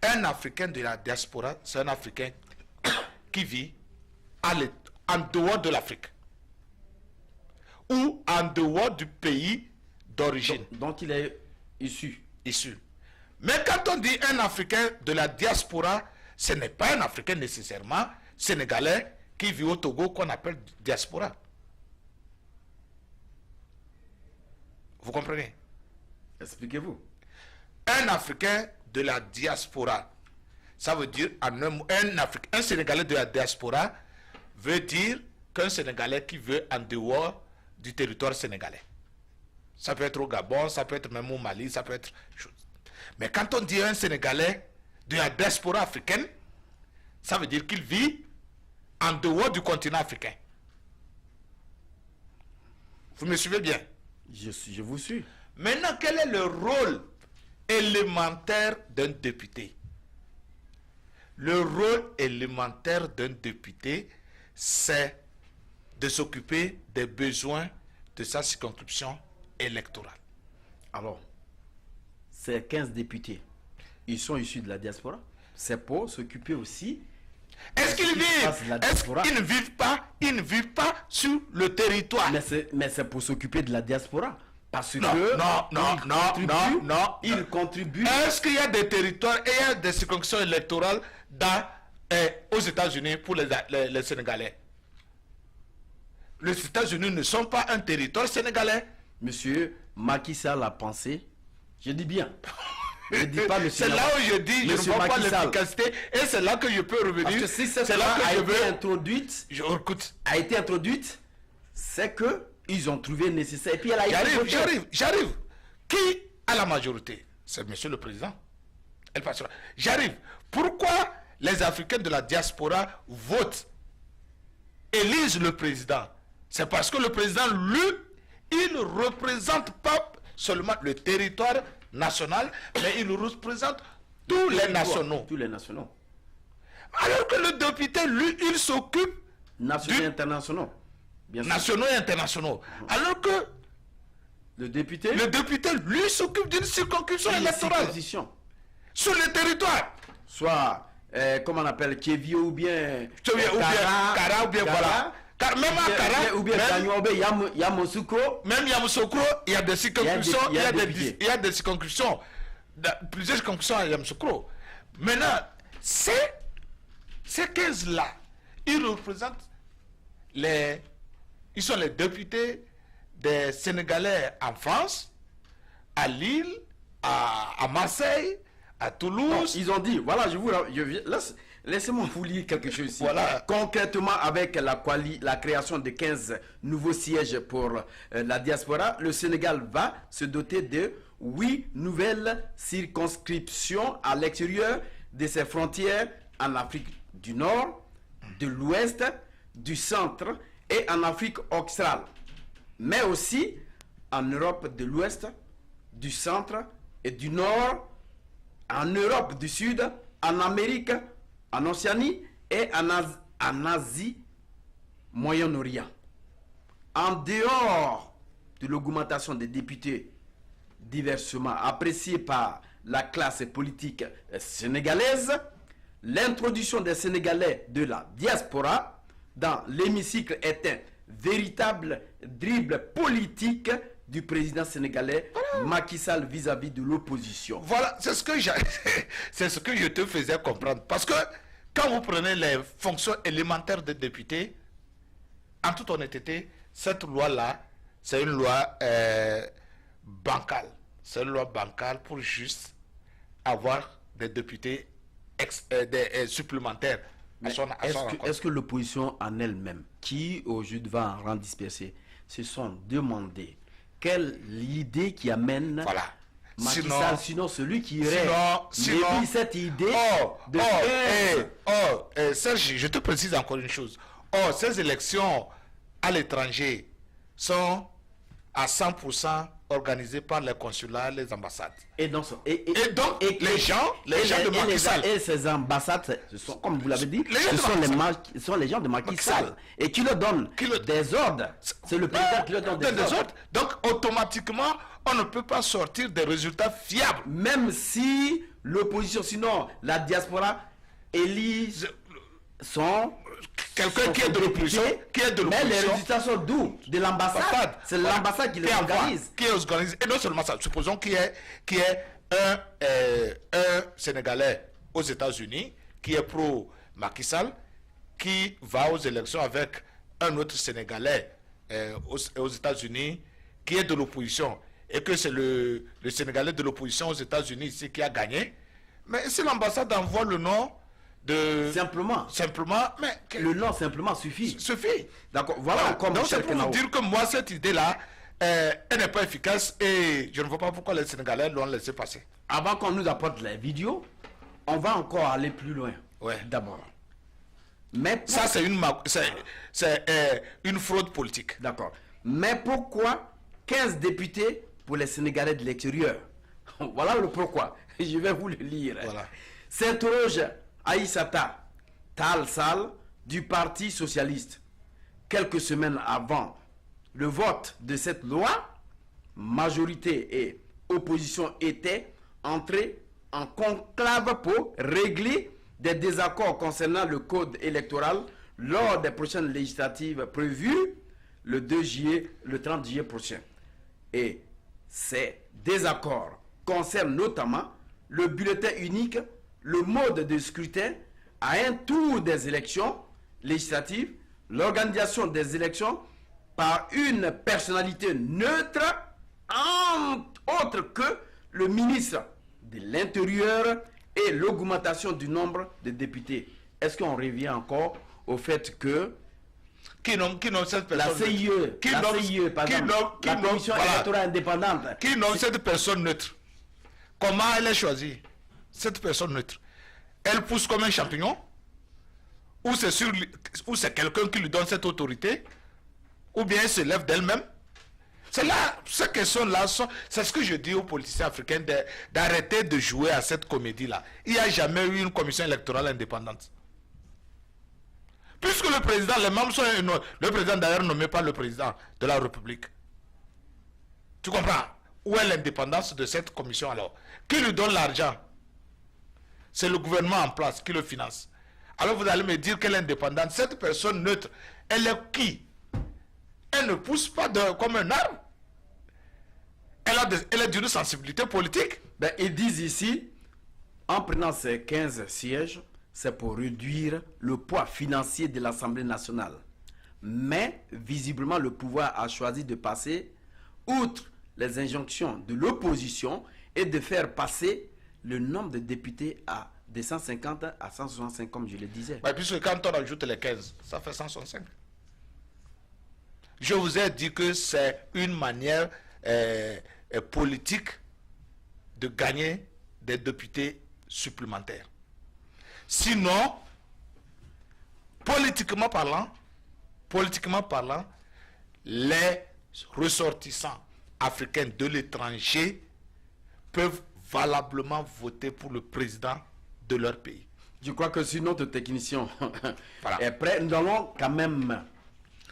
Un Africain de la diaspora, c'est un Africain qui vit en dehors de l'Afrique ou en dehors du pays d'origine dont il est issu. Mais quand on dit un Africain de la diaspora, ce n'est pas un Africain nécessairement sénégalais qui vit au Togo qu'on appelle diaspora. Vous comprenez? Expliquez-vous. Un Africain de la diaspora, ça veut dire un Sénégalais de la diaspora veut dire qu'un Sénégalais qui veut en dehors du territoire sénégalais. Ça peut être au Gabon, ça peut être même au Mali, ça peut être chose. Mais quand on dit un Sénégalais de la diaspora africaine, ça veut dire qu'il vit en dehors du continent africain. Vous me suivez bien? Je vous suis. Maintenant, quel est le rôle élémentaire d'un député? Le rôle élémentaire d'un député, c'est de s'occuper des besoins de sa circonscription électorale. Alors, ces 15 députés, ils sont issus de la diaspora. C'est pour s'occuper aussi. Est-ce qu'ils vivent? Est-ce qu'ils ne vivent pas? Ils ne vivent pas sur le territoire. Mais c'est pour s'occuper de la diaspora. Parce que ils contribuent. Est-ce qu'il y a des territoires et il y a des circonscriptions électorales aux États-Unis pour les Sénégalais? Les États-Unis ne sont pas un territoire sénégalais. Monsieur Macky Sall a pensé, je dis bien. Je dis pas monsieur. C'est là où je dis, je ne vois pas l'efficacité et c'est là que je peux revenir. Parce que si cette loi a été introduite, c'est que ils ont trouvé nécessaire. Et puis elle a été J'arrive. Qui a la majorité? C'est monsieur le président. Elle passera. J'arrive. Pourquoi les Africains de la diaspora votent, élisent le président? C'est parce que le président, lui, il ne représente pas seulement le territoire national, mais il représente tous les nationaux. Tous les nationaux. Alors que le député, lui, il s'occupe nationaux et internationaux. Bien sûr. Nationaux et internationaux. Alors que le député, lui, s'occupe d'une circonscription électorale. Sur le territoire. Soit, comment on appelle, Kévio ou bien Kara ou bien voilà. Car même à Kara, ou bien Kanyobe, Yamoussoukro. même Yamoussoukro, il y a des circonscriptions, il y y a des circonscriptions, plusieurs circonscriptions à Yamoussoukro. Maintenant, ces 15-là, ils représentent ils sont les députés des Sénégalais en France, à Lille, à Marseille, à Toulouse. Non, ils ont dit, voilà, laissez-moi vous lire quelque chose ici. Voilà. Concrètement, avec la création de 15 nouveaux sièges pour la diaspora, le Sénégal va se doter de 8 nouvelles circonscriptions à l'extérieur de ses frontières en Afrique du Nord, de l'Ouest, du Centre et en Afrique australe, mais aussi en Europe de l'Ouest, du Centre et du Nord, en Europe du Sud, en Amérique, en Océanie et en Asie, Moyen-Orient. En dehors de l'augmentation des députés diversement appréciés par la classe politique sénégalaise, l'introduction des Sénégalais de la diaspora dans l'hémicycle est un véritable dribble politique du président sénégalais Macky Sall vis-à-vis de l'opposition. Voilà, c'est ce que je te faisais comprendre. Parce que quand vous prenez les fonctions élémentaires des députés, en toute honnêteté, cette loi-là, c'est une loi bancale. C'est une loi bancale pour juste avoir des députés supplémentaires. Est-ce que l'opposition en elle-même, qui aujourd'hui va en rang dispersé, se sont demandé quelle l'idée qui amène Macky Sall, sinon celui qui aurait mis cette idée de Serge, je te précise encore une chose. Ces élections à l'étranger sont à 100% organisées par les consulats, les ambassades. Et donc les gens de Macky Sall. Et ces ambassades, ce sont, comme vous l'avez dit, ce sont les gens de Macky Sall. Et qui leur donnent des ordres. C'est le président qui leur donne des ordres. Donc automatiquement, on ne peut pas sortir des résultats fiables. Même si l'opposition, sinon la diaspora, élise quelqu'un qui est de l'opposition, mais les résultats sont d'où? De l'ambassade. C'est l'ambassade qui les organise. Et non seulement ça, supposons qu'il y ait un Sénégalais aux États-Unis qui est pro Macky Sall, qui va aux élections avec un autre Sénégalais aux États-Unis qui est de l'opposition, et que c'est le Sénégalais de l'opposition aux États-Unis ici qui a gagné. Mais si l'ambassade envoie le nom simplement, mais le nom simplement suffit. D'accord, voilà. Donc c'est pour vous dire que moi, cette idée-là, elle n'est pas efficace et je ne vois pas pourquoi les Sénégalais l'ont laissé passer. Avant qu'on nous apporte la vidéo, on va encore aller plus loin. Ouais. D'abord. Mais ça, c'est une fraude politique. D'accord. Mais pourquoi 15 députés pour les Sénégalais de l'extérieur? Voilà le pourquoi. Je vais vous le lire. Voilà. S'interroge Aïssata Tall Sall du Parti Socialiste. Quelques semaines avant le vote de cette loi, majorité et opposition étaient entrés en conclave pour régler des désaccords concernant le code électoral lors des prochaines législatives prévues le 30 juillet prochain. Et ces désaccords concernent notamment le bulletin unique, le mode de scrutin à un tour des élections législatives, l'organisation des élections par une personnalité neutre, autre que le ministre de l'Intérieur, et l'augmentation du nombre de députés. Est-ce qu'on revient encore au fait que la CIE, par exemple, la commission électorale indépendante, qui nomme cette personne neutre? Comment elle est choisie? Cette personne neutre, elle pousse comme un champignon? Ou c'est quelqu'un qui lui donne cette autorité? Ou bien elle se lève d'elle-même? C'est là, ces questions-là, c'est ce que je dis aux politiciens africains, d'arrêter de jouer à cette comédie-là. Il n'y a jamais eu une commission électorale indépendante. Puisque le président, les membres sont... Le président d'ailleurs nommé par le président de la République. Tu comprends? Où est l'indépendance de cette commission alors? Qui lui donne l'argent? C'est le gouvernement en place qui le finance. Alors vous allez me dire qu'elle est indépendante. Cette personne neutre, Elle est qui? Elle ne pousse pas comme un arbre. Elle a d'une sensibilité politique. Ben, ils disent ici, en prenant ces 15 sièges, c'est pour réduire le poids financier de l'Assemblée nationale. Mais, visiblement, le pouvoir a choisi de passer outre les injonctions de l'opposition et de faire passer le nombre de députés de 150 à 165, comme je le disais. Ouais, puisque quand on ajoute les 15, ça fait 165. Je vous ai dit que c'est une manière politique de gagner des députés supplémentaires. Sinon, politiquement parlant, les ressortissants africains de l'étranger peuvent valablement voter pour le président de leur pays. Je crois que si notre technicien Voilà. est prêt, nous allons quand même...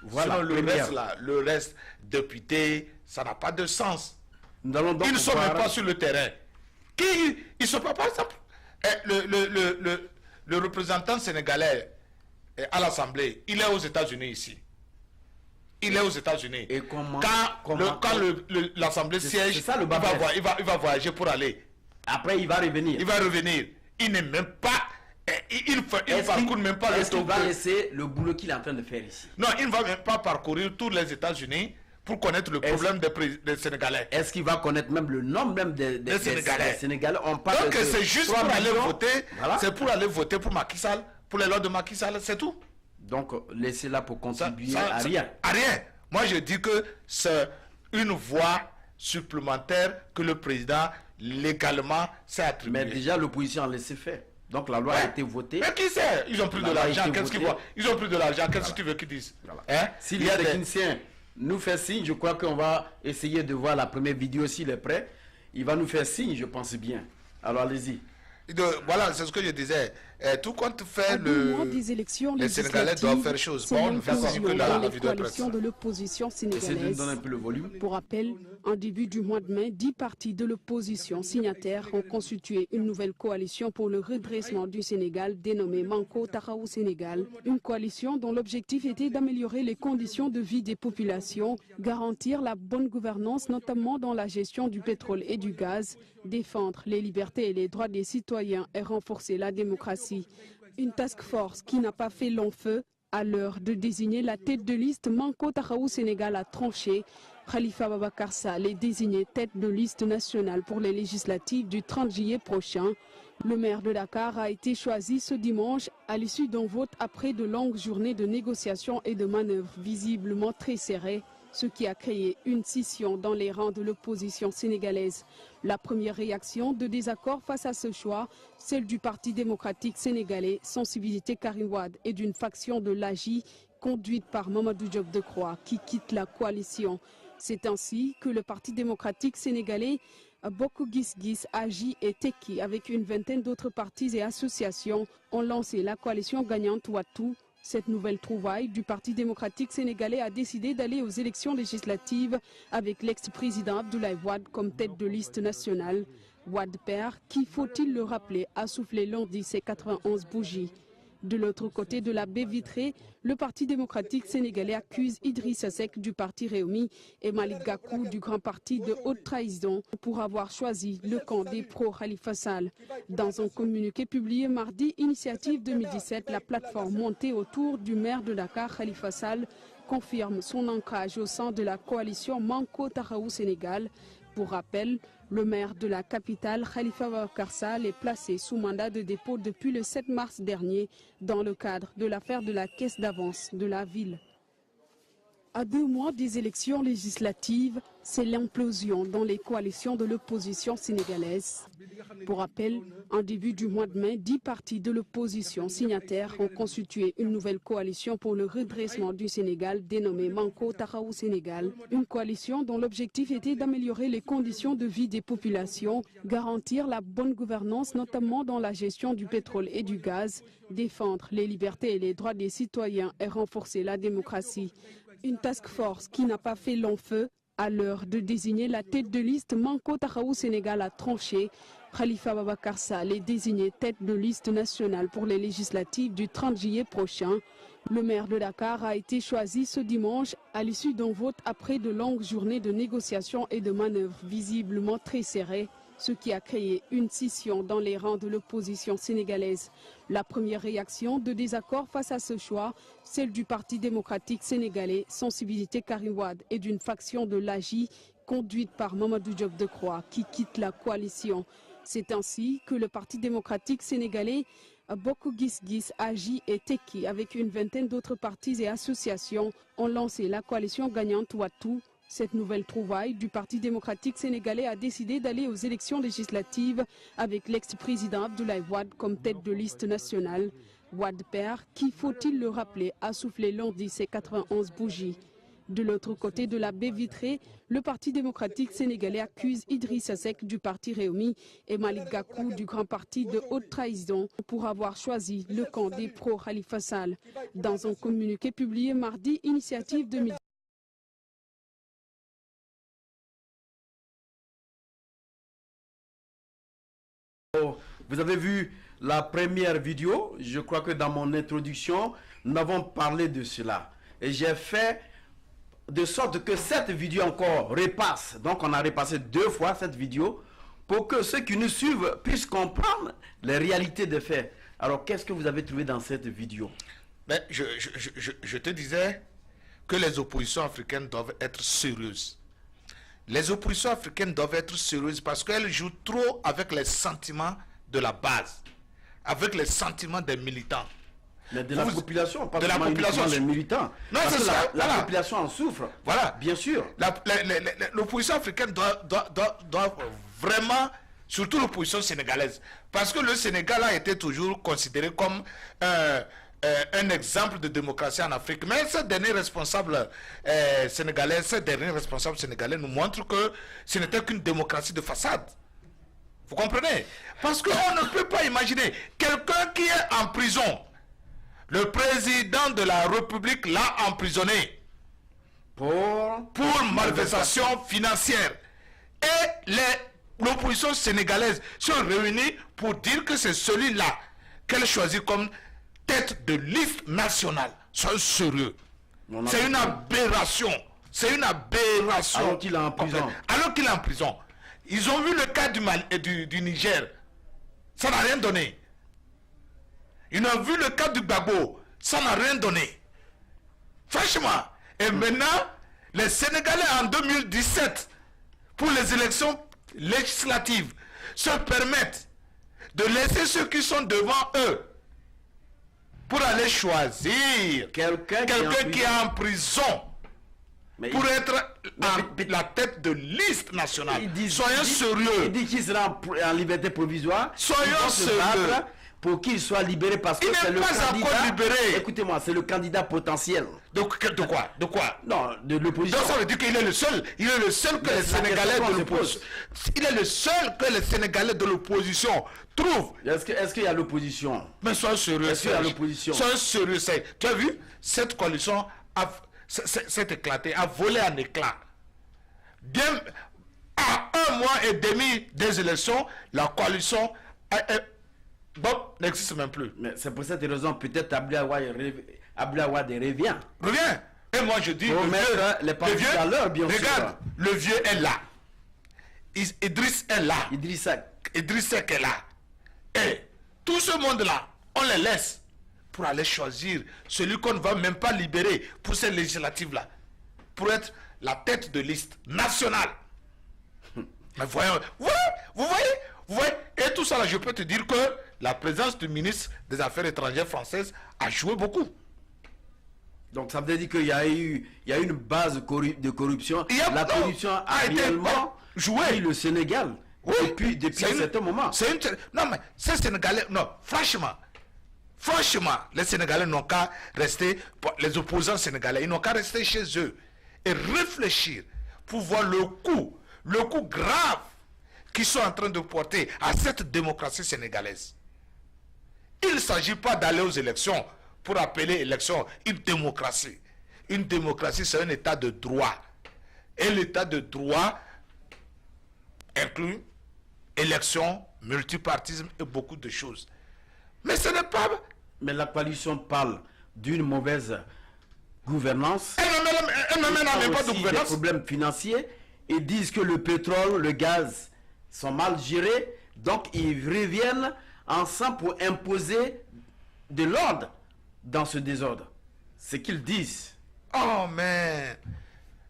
Voilà, Sinon, le reste, député, ça n'a pas de sens. Nous allons donc Ils ne sont voir- même pas sur le terrain. Ils ne sont pas, par exemple, le représentant sénégalais à l'Assemblée, il est aux États-Unis ici. Il est aux États-Unis. Et comment- Quand l'Assemblée siège, c'est ça le bâtard. il va voyager pour aller. Après, il va revenir. Il va revenir. Il n'est même pas... Il ne parcourt même pas le Est-ce qu'il va topo. laisser le boulot qu'il est en train de faire ici? Non, il ne va même pas parcourir tous les États-Unis pour connaître le problème des Sénégalais. Est-ce qu'il va connaître même le nombre même des Sénégalais. Sénégalais? On parle Donc de c'est juste 3 pour aller millions. voter, Voilà. c'est pour aller voter pour Macky Sall, pour les lois de Macky Sall, c'est tout. Donc, laissez-la pour contribuer Ça- à ça- rien. À rien. Moi je dis que c'est une voie supplémentaire que le président légalement s'est attribuée. Mais déjà, l'opposition a laissé faire. Donc, la loi a été votée. Mais qui sait? Ils ont pris La de loi a l'argent, été qu'est-ce qu'ils votée. voient? Ils ont pris de l'argent, qu'est-ce que tu veux qu'ils disent? Hein? Si Il le y a des- technicien nous fait signe, je crois qu'on va essayer de voir la première vidéo s'il est prêt. Il va nous faire signe, je pense bien. Alors, allez-y. Voilà, c'est ce que je disais. Tout compte fait, À 2 mois des élections les Sénégalais doivent faire législatives, chose. c'est Bon, on ne fait pas l'implosion que dans la les vidéo est prête. coalitions de l'opposition Essayez de nous sénégalaise. donner un peu le volume. Pour rappel, en début du mois de mai, 10 partis de l'opposition signataires ont constitué une nouvelle coalition pour le redressement du Sénégal dénommée Manko Taxawu Sénégal. Une coalition dont l'objectif était d'améliorer les conditions de vie des populations, garantir la bonne gouvernance notamment dans la gestion du pétrole et du gaz, défendre les libertés et les droits des citoyens et renforcer la démocratie. Une task force qui n'a pas fait long feu. À l'heure de désigner la tête de liste, Manko Taxawu Sénégal a tranché. Khalifa Ababacar Sall est désigné tête de liste nationale pour les législatives du 30 juillet prochain. Le maire de Dakar a été choisi ce dimanche à l'issue d'un vote après de longues journées de négociations et de manœuvres visiblement très serrées, ce qui a créé une scission dans les rangs de l'opposition sénégalaise. La première réaction de désaccord face à ce choix, celle du Parti démocratique sénégalais, Sensibilité Karim Wade, et d'une faction de l'AJ conduite par Mamadou Diop Decroix qui quitte la coalition. C'est ainsi que le Parti démocratique sénégalais Bokk Gis Gis, AJ et Tekki, avec une vingtaine d'autres partis et associations, ont lancé la coalition gagnante Ouattou. Cette nouvelle trouvaille du Parti démocratique sénégalais a décidé d'aller aux élections législatives avec l'ex-président Abdoulaye Wade comme tête de liste nationale. Wade père, qui, faut-il le rappeler, a soufflé lundi ses 91 bougies. De l'autre côté de la baie vitrée, le Parti démocratique sénégalais accuse Idrissa Seck du parti Rewmi et Malick Gakou du grand parti de haute trahison pour avoir choisi le camp des pro-Khalifa Sall. Dans un communiqué publié mardi, Initiative 2017, la plateforme montée autour du maire de Dakar, Khalifa Sall, confirme son ancrage au sein de la coalition Manko Taxawu Sénégal. Pour rappel, le maire de la capitale, Khalifa Ababacar Sall, est placé sous mandat de dépôt depuis le 7 mars dernier dans le cadre de l'affaire de la caisse d'avance de la ville. À 2 mois des élections législatives, c'est l'implosion dans les coalitions de l'opposition sénégalaise. Pour rappel, en début du mois de mai, 10 partis de l'opposition signataires ont constitué une nouvelle coalition pour le redressement du Sénégal dénommée Manko Taxawu Sénégal. Une coalition dont l'objectif était d'améliorer les conditions de vie des populations, garantir la bonne gouvernance notamment dans la gestion du pétrole et du gaz, défendre les libertés et les droits des citoyens et renforcer la démocratie. Une task force qui n'a pas fait long feu. À l'heure de désigner la tête de liste, Manko Taxawu Sénégal a tranché. Khalifa Babakar Sall est désigné tête de liste nationale pour les législatives du 30 juillet prochain. Le maire de Dakar a été choisi ce dimanche à l'issue d'un vote après de longues journées de négociations et de manœuvres visiblement très serrées, ce qui a créé une scission dans les rangs de l'opposition sénégalaise. La première réaction de désaccord face à ce choix, celle du Parti démocratique sénégalais, Sensibilité Karim Wade, et d'une faction de l'AJ conduite par Mamadou Diop Decroix qui quitte la coalition. C'est ainsi que le Parti démocratique sénégalais Bokk Gis Gis, AJ et Tekki, avec une vingtaine d'autres partis et associations, ont lancé la coalition gagnante Wattu. Cette nouvelle trouvaille du Parti démocratique sénégalais a décidé d'aller aux élections législatives avec l'ex-président Abdoulaye Wade comme tête de liste nationale. Wade père, qui, faut-il le rappeler, a soufflé lundi ses 91 bougies. De l'autre côté de la baie vitrée, le Parti démocratique sénégalais accuse Idrissa Seck du parti Rewmi et Malick Gakou du grand parti de haute trahison pour avoir choisi le camp des pro-Khalifa Sall. Dans un communiqué publié mardi, Initiative 2000. Vous avez vu la première vidéo. Je crois que dans mon introduction, nous avons parlé de cela. Et j'ai fait de sorte que cette vidéo encore repasse. Donc on a repassé 2 fois cette vidéo pour que ceux qui nous suivent puissent comprendre les réalités des faits. Alors qu'est-ce que vous avez trouvé dans cette vidéo? Ben, je te disais que les oppositions africaines doivent être sérieuses. Les oppositions africaines doivent être sérieuses parce qu'elles jouent trop avec les sentiments de la base, avec les sentiments des militants. Mais de la population, pas de la population, des militants. Non, parce que ça, la population en souffre. Voilà. Bien sûr. L'opposition africaine doit vraiment, surtout l'opposition sénégalaise, parce que le Sénégal a été toujours considéré comme un exemple de démocratie en Afrique. Mais ces derniers responsables sénégalais nous montrent que ce n'était qu'une démocratie de façade. Vous comprenez? Parce qu'on ne peut pas imaginer quelqu'un qui est en prison. Le président de la République l'a emprisonné pour malversation financière. Et l'opposition sénégalaise se réunit pour dire que c'est celui-là qu'elle choisit comme tête de liste nationale. Soyez sérieux. C'est une aberration. C'est une aberration. Alors qu'il est en prison. Alors qu'il est en prison. Ils ont vu le cas du Niger. Ça n'a rien donné. Ils ont vu le cas du Gbagbo. Ça n'a rien donné. Franchement. Et maintenant, les Sénégalais en 2017, pour les élections législatives, se permettent de laisser ceux qui sont devant eux pour aller choisir quelqu'un qui est en prison. Mais pour être la tête de liste nationale. Soyons sérieux. Il dit qu'il sera en liberté provisoire. Soyons sérieux. Pour qu'il soit libéré parce que c'est le candidat. Libéré. Écoutez-moi, c'est le candidat potentiel. De quoi? De quoi? Non, de l'opposition. Donc ça veut dire qu'il est le seul. Il est le seul que les Sénégalais de l'opposition. Il est le seul que les Sénégalais de l'opposition trouvent. Est-ce qu'il y a l'opposition? Mais soyons sérieux. Est-ce qu'il y a l'opposition? Soyons sérieux. Tu as vu? Cette coalition s'est éclatée, a volé en éclats. Bien, à 1 mois et demi des élections, la coalition n'existe même plus. Mais c'est pour cette raison, peut-être Abdoulaye Wade revient. Revient. Et moi je dis, les partis à l'heure, bien sûr. Regarde, le vieux est là. Idriss est là. Idriss Seck est là. Et tout ce monde-là, on les laisse pour aller choisir celui qu'on ne va même pas libérer pour ces législatives-là, pour être la tête de liste nationale. Mais voyons, vous voyez, et tout ça là, je peux te dire que la présence du ministre des Affaires étrangères française a joué beaucoup. Donc ça veut dire qu'il y a eu une base de corruption. La corruption a réellement joué le Sénégal depuis un certain moment. Non mais ces Sénégalais, non, franchement, les Sénégalais n'ont qu'à rester, les opposants sénégalais, ils n'ont qu'à rester chez eux et réfléchir pour voir le coup grave qu'ils sont en train de porter à cette démocratie sénégalaise. Il ne s'agit pas d'aller aux élections pour appeler élection une démocratie. Une démocratie, c'est un état de droit. Et l'état de droit inclut élection, multipartisme et beaucoup de choses. Mais ce n'est pas... Mais la coalition parle d'une mauvaise gouvernance. Elle n'a même pas de aussi gouvernance. des problèmes financiers. Ils disent que le pétrole, le gaz sont mal gérés. Donc ils reviennent ensemble pour imposer de l'ordre dans ce désordre. C'est qu'ils disent. Oh, mais...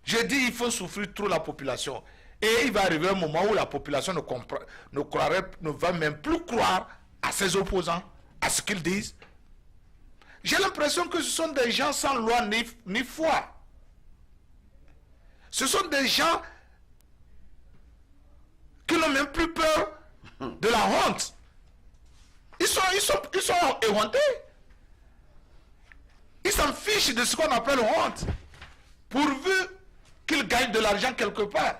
J'ai dit il faut souffrir trop la population. Et il va arriver un moment où la population ne va même plus croire à ses opposants, à ce qu'ils disent. J'ai l'impression que ce sont des gens sans loi ni foi. Ce sont des gens qui n'ont même plus peur de la honte. Ils sont éhontés. Ils s'en fichent de ce qu'on appelle honte. Pourvu qu'ils gagnent de l'argent quelque part.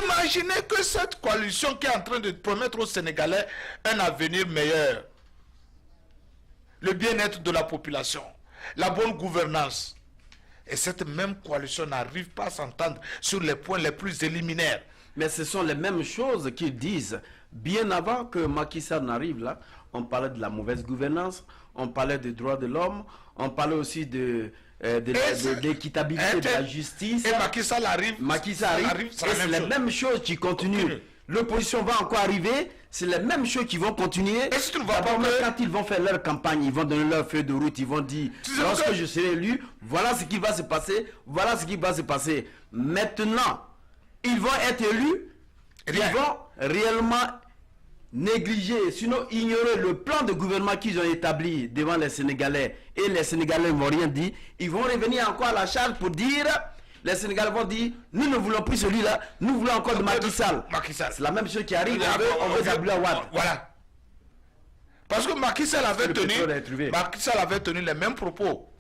Imaginez que cette coalition qui est en train de promettre aux Sénégalais un avenir meilleur, le bien-être de la population, la bonne gouvernance, et cette même coalition n'arrive pas à s'entendre sur les points les plus éliminaires. Mais ce sont les mêmes choses qu'ils disent. Bien avant que Macky Sall n'arrive là, on parlait de la mauvaise gouvernance, on parlait des droits de l'homme, on parlait aussi de l'équitabilité de la justice. Et Macky Sall arrive. C'est les mêmes choses qui continuent. L'opposition va encore arriver, c'est les mêmes choses qui vont continuer. Est-ce que tu ne vois pas que... Quand ils vont faire leur campagne, ils vont donner leur feuille de route, ils vont dire, lorsque je serai élu, voilà ce qui va se passer, voilà ce qui va se passer. Maintenant, ils vont être élus, ils vont réellement négliger, sinon ignorer le plan de gouvernement qu'ils ont établi devant les Sénégalais, et les Sénégalais ne vont rien dire. Ils vont revenir encore à la charge pour dire, les Sénégalais vont dire, nous ne voulons plus celui-là, nous voulons encore de Macky Sall. C'est la même chose qui arrive, on veut Abdoulaye Wade. Voilà. Parce que Macky Sall avait tenu les mêmes propos.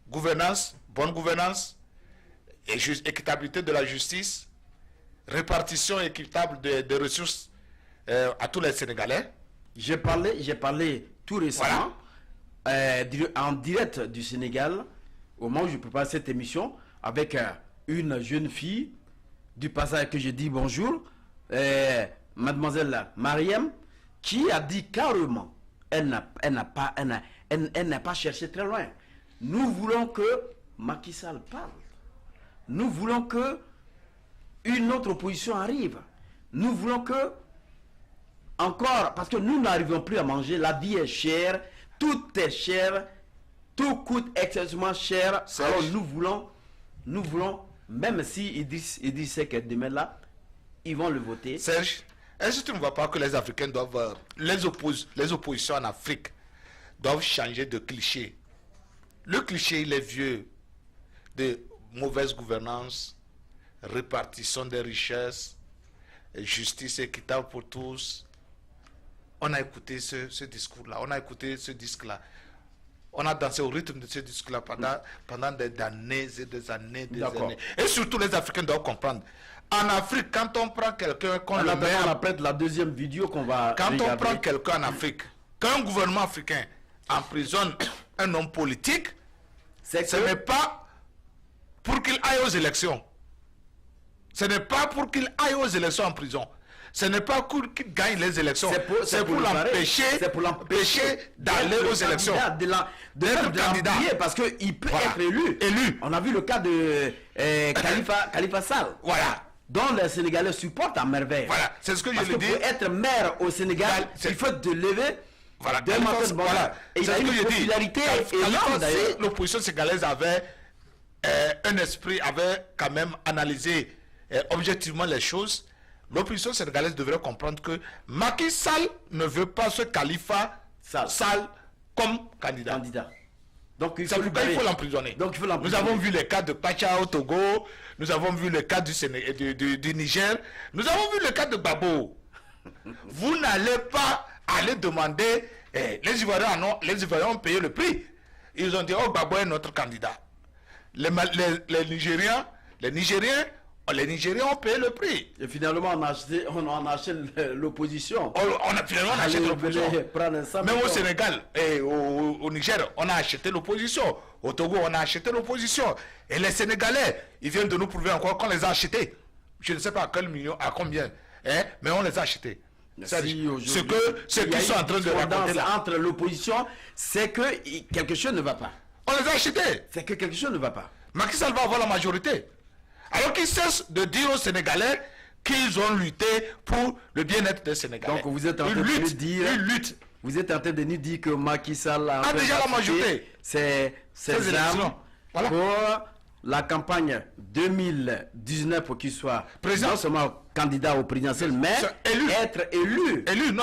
Gouvernance, bonne gouvernance, et équitabilité de la justice, répartition équitable des ressources à tous les Sénégalais. J'ai parlé tout récemment en direct du Sénégal, au moment où je prépare cette émission, avec une jeune fille du passage que je dis bonjour, mademoiselle Mariam, qui a dit carrément, elle n'a pas cherché très loin. Nous voulons que Macky Sall parle. Nous voulons que une autre opposition arrive. Nous voulons que encore, parce que nous n'arrivons plus à manger, la vie est chère, tout est cher, tout coûte excessivement cher. Alors nous voulons, même si ils disent que demain là, ils vont le voter. Serge, est-ce que tu ne vois pas que les Africains doivent, les oppositions en Afrique doivent changer de cliché? Le cliché, il est vieux, de mauvaise gouvernance, répartition des richesses, justice équitable pour tous. On a écouté ce discours-là, on a écouté ce disque-là. On a dansé au rythme de ce disque-là pendant des années et des années, des années. Et surtout, les Africains doivent comprendre. En Afrique, quand on prend quelqu'un qu'on le met... On apprête la deuxième vidéo qu'on va Quand regarder. on prend quelqu'un en Afrique, quand un gouvernement africain emprisonne un homme politique, ce n'est pas pour qu'il aille aux élections. Ce n'est pas pour qu'il aille aux élections en prison. Ce n'est pas pour qu'il gagne les élections. C'est pour l'empêcher d'aller aux élections. D'être candidat. Parce qu'il peut être élu. On a vu le cas de Khalifa Sall. Voilà. Dont les Sénégalais supportent à merveille. Voilà. C'est ce que je le dis. Parce que pour être maire au Sénégal, il faut te lever. Voilà. Et il a une popularité énorme d'ailleurs. L'opposition sénégalaise avait un esprit, avait quand même analysé objectivement les choses. L'opposition sénégalaise devrait comprendre que Macky Sall ne veut pas ce Khalifa Sall comme candidat. Donc il faut l'emprisonner. Nous avons vu les cas de Pacha au Togo, nous avons vu le cas du Niger, nous avons vu le cas de Gbagbo. Vous n'allez pas aller demander, les Ivoiriens ont payé le prix. Ils ont dit, oh, Gbagbo est notre candidat. Les Nigériens ont payé le prix. Et finalement, on a acheté l'opposition. On a finalement acheté l'opposition. Même au Sénégal et au Niger, on a acheté l'opposition. Au Togo, on a acheté l'opposition. Et les Sénégalais, ils viennent de nous prouver encore qu'on les a achetés. Je ne sais pas à quel million, à combien. mais on les a achetés. Ce Si qu'ils sont en train de raconter là. Entre l'opposition, c'est que quelque chose ne va pas. On les a achetés. C'est que quelque chose ne va pas. Macky Sall va avoir la majorité. Alors qu'ils cessent de dire aux Sénégalais qu'ils ont lutté pour le bien-être des Sénégalais. Donc vous êtes en train de nous dire... Une lutte. Vous êtes en train de nous dire que Macky Sall a déjà la majorité. Ces armes voilà. pour la campagne 2019 pour qu'il soit président, non seulement candidat au présidentiel, mais être élu non,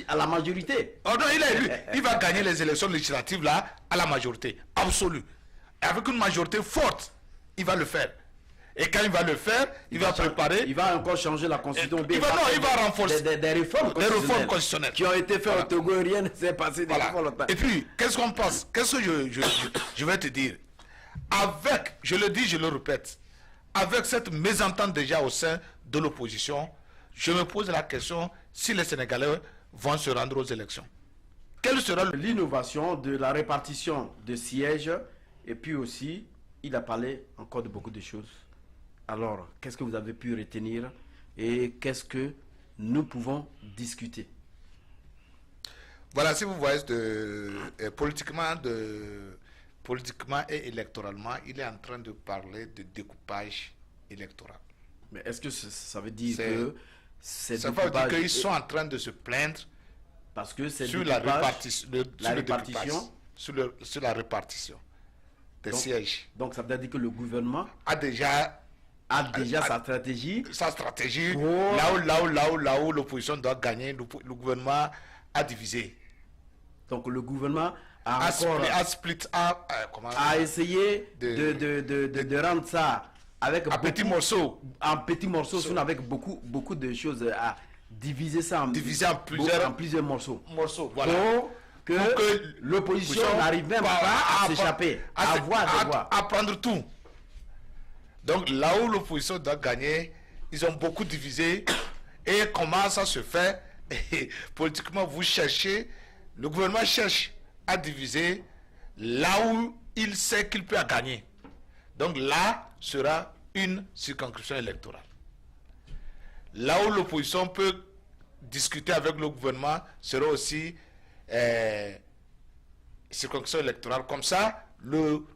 à la majorité. Oh non, il est élu. Il va gagner les élections législatives là à la majorité absolue. Et avec une majorité forte, il va le faire. Et quand il va le faire, il va préparer. Il va encore changer la constitution. Il va renforcer des réformes constitutionnelles qui ont été faites au Togo. Rien ne s'est passé depuis longtemps. Et puis, qu'est-ce qu'on pense? Qu'est-ce que je vais te dire? Avec, je le dis, je le répète, avec cette mésentente déjà au sein de l'opposition, je me pose la question si les Sénégalais vont se rendre aux élections. Quelle sera l'innovation de la répartition de sièges? Et puis aussi, il a parlé encore de beaucoup de choses. Alors, qu'est-ce que vous avez pu retenir et qu'est-ce que nous pouvons discuter? Voilà, si vous voyez, politiquement et électoralement, il est en train de parler de découpage électoral. Mais est-ce que ça veut dire que ça veut dire qu'ils sont en train de se plaindre parce que c'est sur la répartition, sur la répartition des sièges. Donc ça veut dire que le gouvernement a déjà sa stratégie. Sa stratégie, là où l'opposition doit gagner, le gouvernement a divisé. Donc le gouvernement a essayé de rendre ça avec en petits morceaux. En petits morceaux, avec beaucoup de choses à diviser ça en plusieurs morceaux. Voilà. Pour que l'opposition n'arrive même pas à s'échapper, à prendre tout. Donc là où l'opposition doit gagner, ils ont beaucoup divisé. Et comment ça se fait? Et politiquement, le gouvernement cherche à diviser là où il sait qu'il peut gagner. Donc là sera une circonscription électorale. Là où l'opposition peut discuter avec le gouvernement sera aussi circonscription électorale. Comme ça,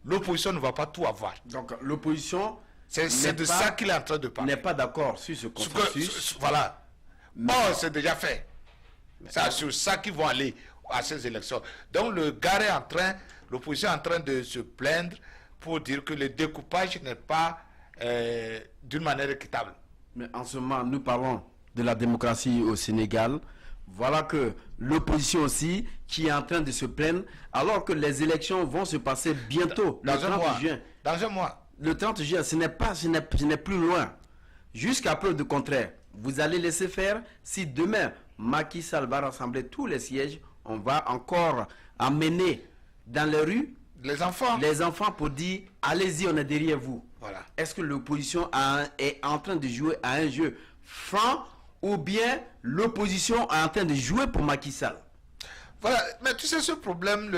l'opposition ne va pas tout avoir. Donc l'opposition, c'est de ça qu'il est en train de parler. N'est pas d'accord sur ce consensus. Voilà. Bon, c'est déjà fait. C'est sur ça qu'ils vont aller à ces élections. Donc l'opposition est en train de se plaindre pour dire que le découpage n'est pas d'une manière équitable. Mais en ce moment, nous parlons de la démocratie au Sénégal. Voilà que l'opposition aussi qui est en train de se plaindre alors que les élections vont se passer bientôt, le 30 juin. Dans un mois. Le 30 juin, ce n'est plus loin. Jusqu'à preuve du contraire, vous allez laisser faire. Si demain, Macky Sall va rassembler tous les sièges, on va encore amener dans les rues les enfants pour dire allez-y, on est derrière vous. Voilà. Est-ce que l'opposition est en train de jouer à un jeu franc ou bien l'opposition est en train de jouer pour Macky Sall? Voilà, mais tu sais, ce problème,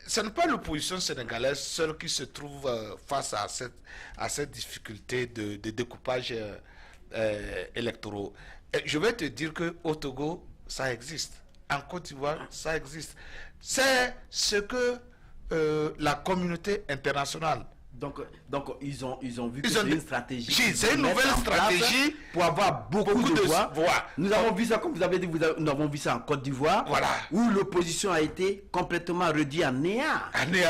ce n'est pas l'opposition sénégalaise seule qui se trouve face à cette difficulté de découpage électoraux. Et je vais te dire qu'au Togo, ça existe. En Côte d'Ivoire, ça existe. C'est ce que la communauté internationale. Donc ils ont vu que c'est une stratégie. C'est une nouvelle stratégie pour avoir beaucoup de voix. Nous avons vu ça, comme vous avez dit, nous avons vu ça en Côte d'Ivoire, où l'opposition a été complètement réduite à néant.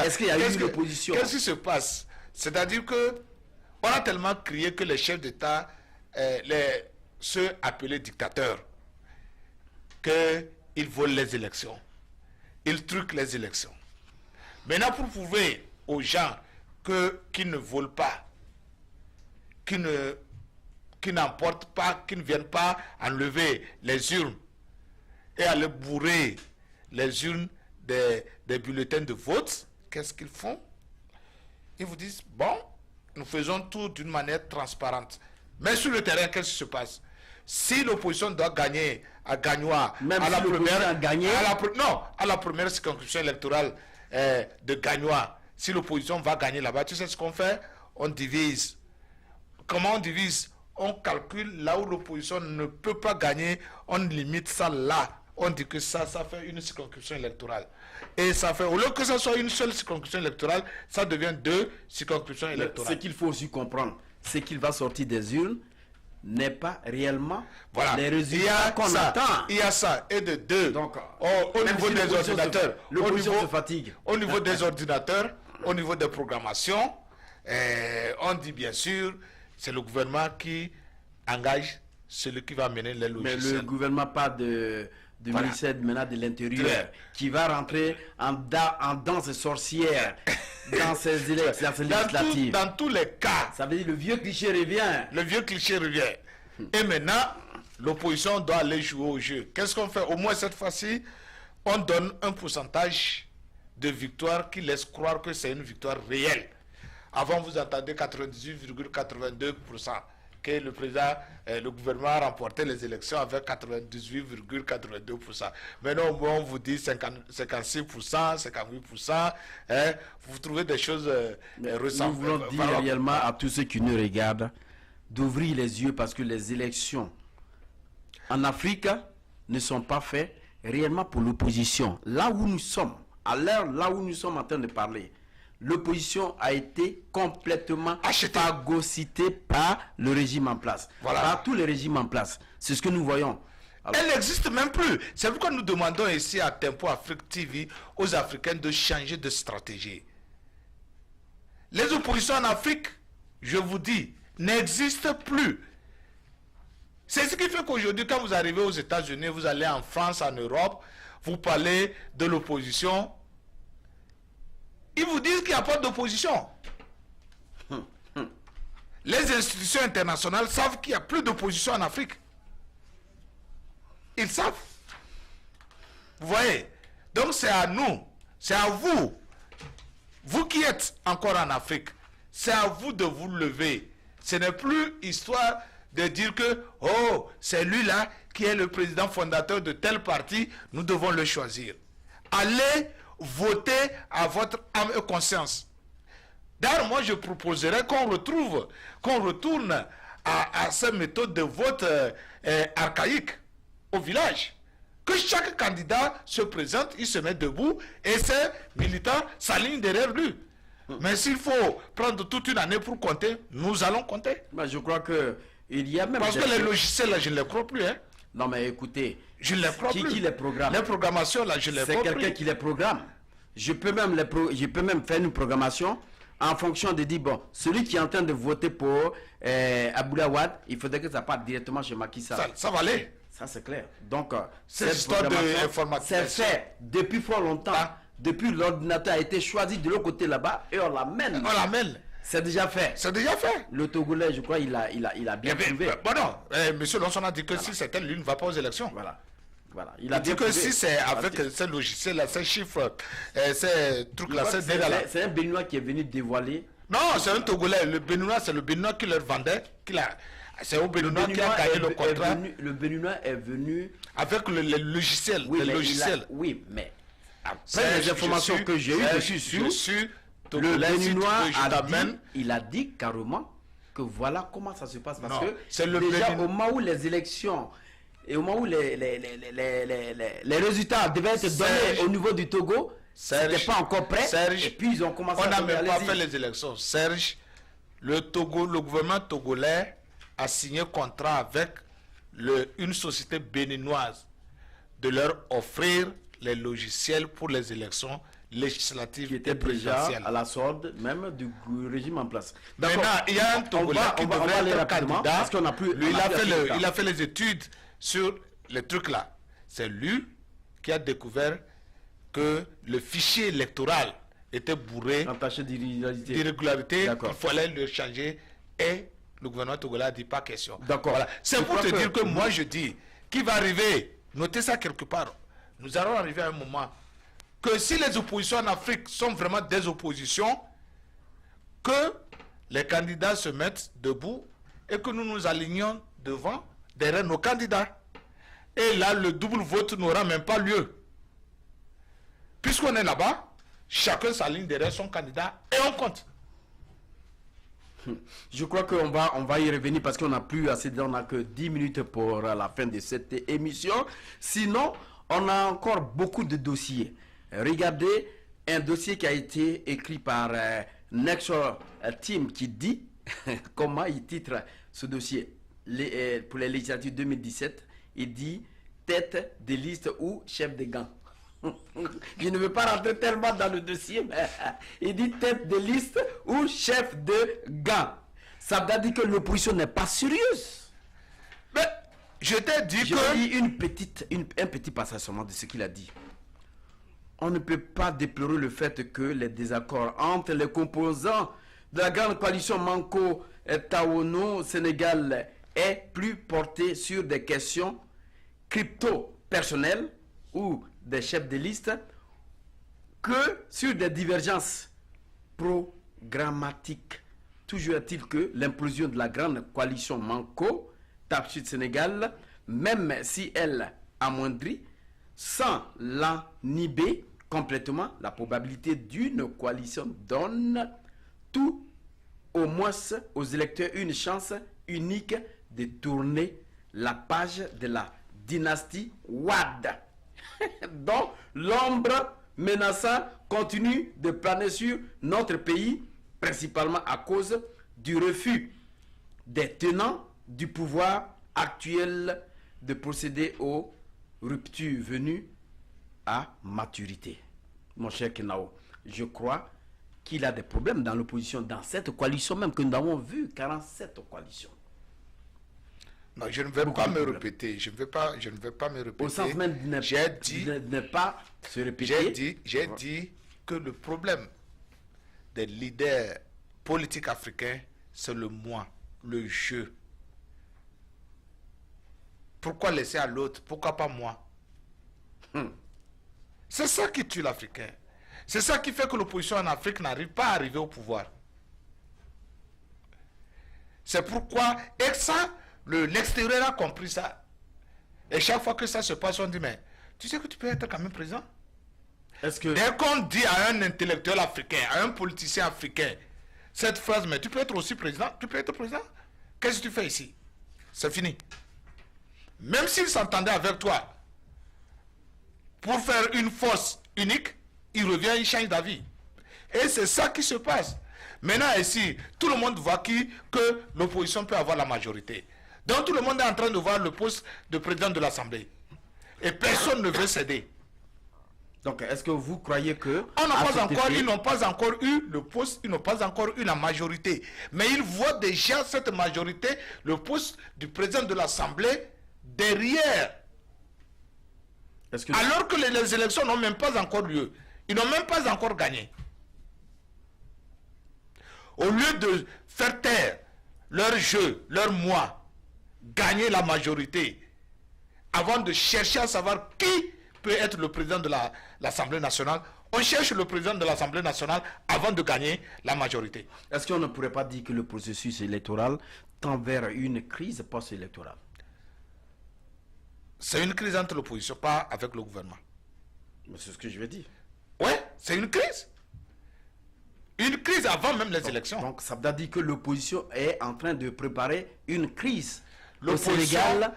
Est-ce qu'il y a eu l'opposition? Qu'est-ce qui se passe? C'est-à-dire que on a tellement crié que les chefs d'État, ceux appelés dictateurs, qu'ils volent les élections. Ils truquent les élections. Maintenant, pour prouver aux gens qu'ils ne volent pas, qu'ils n'emportent pas, qu'ils ne viennent pas enlever les urnes et aller bourrer les urnes des bulletins de vote, qu'est-ce qu'ils font? Ils vous disent, bon, nous faisons tout d'une manière transparente. Mais sur le terrain, qu'est-ce qui se passe? Si l'opposition doit gagner à Gagnois, à la première circonscription électorale de Gagnois, si l'opposition va gagner là-bas, tu sais ce qu'on fait? On divise. Comment on divise? on calcule là où l'opposition ne peut pas gagner, on limite ça là. On dit que ça fait une circonscription électorale. Et ça fait, au lieu que ça soit une seule circonscription électorale, ça devient 2 circonscriptions électorales. Ce qu'il faut aussi comprendre, c'est qu'il va sortir des urnes n'est pas réellement les résultats qu'on attend. Il y a ça. Et de 2, donc, au niveau des ordinateurs, l'opposition se fatigue. Au niveau des ordinateurs, au niveau des programmations, on dit bien sûr, c'est le gouvernement qui engage celui qui va mener les logiciels. Mais le gouvernement pas de ministère maintenant de l'Intérieur qui va rentrer en danse sorcière dans ces élections législatives. Dans tous les cas. Ça veut dire le vieux cliché revient. Le vieux cliché revient. Et maintenant, l'opposition doit aller jouer au jeu. Qu'est-ce qu'on fait? Au moins cette fois-ci, on donne un pourcentage de victoire qui laisse croire que c'est une victoire réelle. Avant, vous entendez 98,82%. Que le président, le gouvernement a remporté les élections avec 98,82%. Maintenant, au moins, on vous dit 56%, 58%. Vous trouvez des choses ressemblantes. Nous voulons dire réellement à tous ceux qui nous regardent d'ouvrir les yeux parce que les élections en Afrique ne sont pas faites réellement pour l'opposition. Là où nous sommes, à l'heure là où nous sommes en train de parler, l'opposition a été complètement phagocytée par le régime en place. Par tous les régimes en place. C'est ce que nous voyons. Alors, elle n'existe même plus. C'est pourquoi nous demandons ici à Tempo Afrique TV aux Africains de changer de stratégie. Les oppositions en Afrique, je vous dis, n'existent plus. C'est ce qui fait qu'aujourd'hui, quand vous arrivez aux États-Unis, vous allez en France, en Europe, vous parlez de l'opposition. Ils vous disent qu'il n'y a pas d'opposition. Les institutions internationales savent qu'il n'y a plus d'opposition en Afrique. Ils savent. Vous voyez? Donc c'est à nous, c'est à vous, vous qui êtes encore en Afrique, c'est à vous de vous lever. Ce n'est plus histoire de dire que, oh, c'est lui-là qui est le président fondateur de tel parti, nous devons le choisir. Allez voter à votre âme et conscience. D'ailleurs, moi, je proposerais qu'on retourne à ces méthodes de vote archaïques au village. Que chaque candidat se présente, il se met debout et ses militants s'alignent derrière lui. Mais s'il faut prendre toute une année pour compter, nous allons compter. Ben, je crois que il y a même... Parce que les logiciels, là, je ne les crois plus. Hein. Non, mais écoutez, je ne les crois plus. Qui les programme? Les programmations, là, je ne les crois plus. C'est quelqu'un qui les programme. Je peux même faire une programmation en fonction de dire, bon, celui qui est en train de voter pour Aboulaye Wade, il faudrait que ça parte directement chez Macky Sall. Ça va aller. Ça, c'est clair. Donc, cette histoire d'informatisation, c'est fait depuis fort longtemps. Depuis l'ordinateur a été choisi de l'autre côté là-bas et on l'amène. On l'amène. C'est déjà fait. C'est déjà fait. Le Togolais, je crois, il a bien prouvé. Bon non, monsieur Lonson a dit que si c'est elle, lui ne va pas aux élections. Voilà. Il a dit que si c'est avec ces logiciels-là, ces chiffres, ces trucs-là, ces dégâts-là. C'est un Béninois qui est venu dévoiler. Non, c'est un Togolais. Le Béninois, c'est le Béninois qui leur vendait. C'est au Béninois qui a gagné le contrat. Le Béninois est venu. Avec le logiciel. Oui, oui, mais après les informations que j'ai eues, je suis sûr. Le Béninois il a dit carrément que voilà comment ça se passe. Parce que c'est déjà au moment où les élections et au moment où les résultats devaient être donnés au niveau du Togo, c'était pas encore prêt. Serge, et puis ils ont commencé on n'a même pas fait les élections. Serge, le gouvernement togolais a signé contrat avec une société béninoise de leur offrir les logiciels pour les élections législatives qui était déjà à la solde même du régime en place. Maintenant, il y a un Togolais qui devrait être candidat. Parce qu'on a plus, lui, il a fait les études sur les trucs là. C'est lui qui a découvert que le fichier électoral était bourré entaché d'irrégularité. Il fallait le changer et le gouvernement togolais a dit pas question. D'accord. Voilà. C'est pour te dire que moi je dis qu'il va arriver, notez ça quelque part, nous allons arriver à un moment que si les oppositions en Afrique sont vraiment des oppositions, que les candidats se mettent debout et que nous nous alignons derrière nos candidats. Et là, le double vote n'aura même pas lieu. Puisqu'on est là-bas, chacun s'aligne derrière son candidat et on compte. Je crois qu'on va y revenir parce qu'on n'a plus assez de temps, on n'a que 10 minutes pour la fin de cette émission. Sinon, on a encore beaucoup de dossiers. Regardez un dossier qui a été écrit par Next Team qui dit, comment il titre ce dossier pour les législatives 2017, il dit tête de liste ou chef de gang. Je ne veux pas rentrer tellement dans le dossier, mais il dit tête de liste ou chef de gang. Ça veut dire que l'opposition n'est pas sérieuse. Mais je t'ai dit Je lis un petit passage seulement de ce qu'il a dit. On ne peut pas déplorer le fait que les désaccords entre les composants de la grande coalition Manko Tawono Sénégal est plus porté sur des questions crypto-personnelles ou des chefs de liste que sur des divergences programmatiques. Toujours est-il que l'implosion de la grande coalition Manko TAP Sud Sénégal, même si elle amoindrit, sans l'enniber complètement, la probabilité d'une coalition donne tout au moins aux électeurs une chance unique de tourner la page de la dynastie Wade, dont l'ombre menaçante continue de planer sur notre pays, principalement à cause du refus des tenants du pouvoir actuel de procéder aux ruptures venues à maturité. Mon cher Kenao, je crois qu'il a des problèmes dans l'opposition, dans cette coalition même que nous avons vu, 47 coalitions. Non, je ne vais pas me répéter. Je ne vais pas me répéter. Au sens même de ne pas se répéter. J'ai dit que le problème des leaders politiques africains, c'est le moi, le jeu. Pourquoi laisser à l'autre? Pourquoi pas moi? C'est ça qui tue l'Africain. C'est ça qui fait que l'opposition en Afrique n'arrive pas à arriver au pouvoir. C'est pourquoi, et ça, l'extérieur a compris ça. Et chaque fois que ça se passe, on dit, mais tu sais que tu peux être quand même président. Dès qu'on dit à un intellectuel africain, à un politicien africain, cette phrase, mais tu peux être aussi président, tu peux être président. Qu'est-ce que tu fais ici? C'est fini. Même s'il s'entendait avec toi, pour faire une force unique, il revient, il change d'avis. Et c'est ça qui se passe. Maintenant ici, tout le monde voit que l'opposition peut avoir la majorité. Donc tout le monde est en train de voir le poste de président de l'Assemblée. Et personne ne veut céder. Donc est-ce que vous croyez que... Ils n'ont pas encore eu le poste, ils n'ont pas encore eu la majorité. Mais ils voient déjà cette majorité, le poste du président de l'Assemblée, derrière. Alors que les élections n'ont même pas encore lieu. Ils n'ont même pas encore gagné. Au lieu de faire taire leur jeu, leur moi, gagner la majorité, avant de chercher à savoir qui peut être le président de l'Assemblée nationale, on cherche le président de l'Assemblée nationale avant de gagner la majorité. Est-ce qu'on ne pourrait pas dire que le processus électoral tend vers une crise post-électorale? C'est une crise entre l'opposition, pas avec le gouvernement. C'est ce que je veux dire. Ouais, c'est une crise. Une crise avant même les élections. Donc ça veut dire que l'opposition est en train de préparer une crise au Sénégal.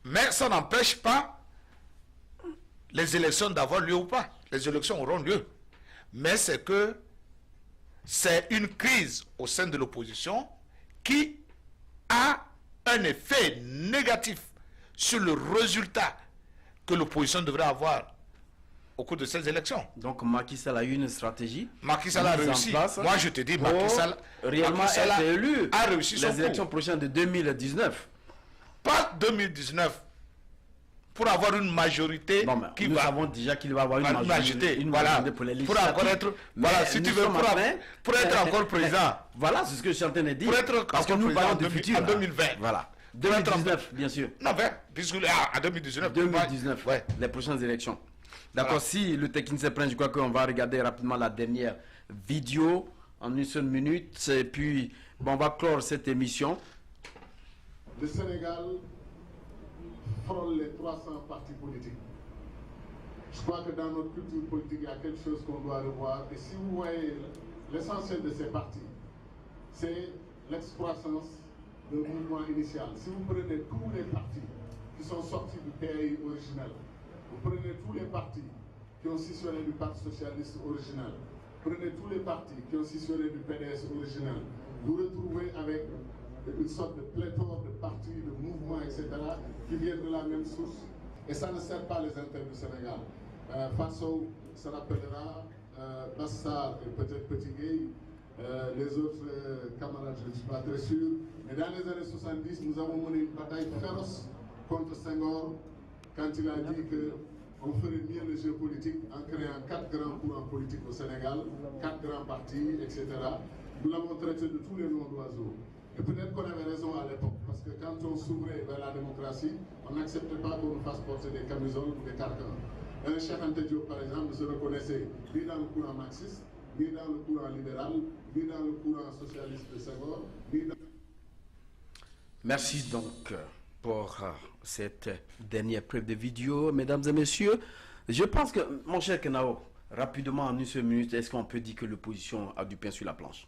Mais ça n'empêche pas les élections d'avoir lieu ou pas. Les élections auront lieu. Mais c'est que c'est une crise au sein de l'opposition qui a un effet négatif sur le résultat que l'opposition devrait avoir au cours de ces élections. Donc Macky Sall a eu une stratégie. Macky Sall a réussi. Moi je te dis, Macky Sall réellement être élu a réussi les élections prochaines de 2019. Pas 2019. Pour avoir une majorité qui nous savons déjà qu'il va avoir une majorité pour les législatives. Pour encore être, voilà, si tu veux, pour être encore président. Voilà, c'est ce que je suis en train de dire. Pour être parce que nous parlons de futur. En 2020. Voilà. 2019, bien sûr. Non, mais, puisque en 2019. 2019, ouais. Les prochaines élections. D'accord, voilà. Si le technicien prend, je crois qu'on va regarder rapidement la dernière vidéo en une seule minute. Et puis, bon, on va clore cette émission. Le Sénégal frôle les 300 partis politiques. Je crois que dans notre culture politique, il y a quelque chose qu'on doit revoir. Et si vous voyez l'essentiel de ces partis, c'est l'excroissance d'un mouvement initial. Si vous prenez tous les partis qui sont sortis du PAI originel, vous prenez tous les partis qui ont scissionné du Parti socialiste originel, prenez tous les partis qui ont scissionné du PDS originel, vous retrouvez avec une sorte de pléthore de partis, de mouvements, etc., qui viennent de la même source. Et ça ne sert pas les intérêts du Sénégal. Faso se rappellera, Bassar et peut-être Petit Gueye, les autres camarades, je ne suis pas très sûr. Mais dans les années 70, nous avons mené une bataille féroce contre Senghor quand il a dit qu'on ferait mieux le jeu politique en créant 4 grands courants politiques au Sénégal, 4 grands partis, etc. Nous l'avons traité de tous les noms d'oiseaux. Et peut-être qu'on avait raison à l'époque, parce que quand on s'ouvrait vers la démocratie, on n'acceptait pas qu'on nous fasse porter des camisoles ou des carcans. Un Cheikh Anta Diop, par exemple, ne se reconnaissait ni dans le courant marxiste, ni dans le courant libéral, ni dans le courant socialiste de Senghor, ni dans... Merci donc pour cette dernière preuve de vidéo, mesdames et messieurs. Je pense que, mon cher Kenao, rapidement, en une seule minute, est-ce qu'on peut dire que l'opposition a du pain sur la planche?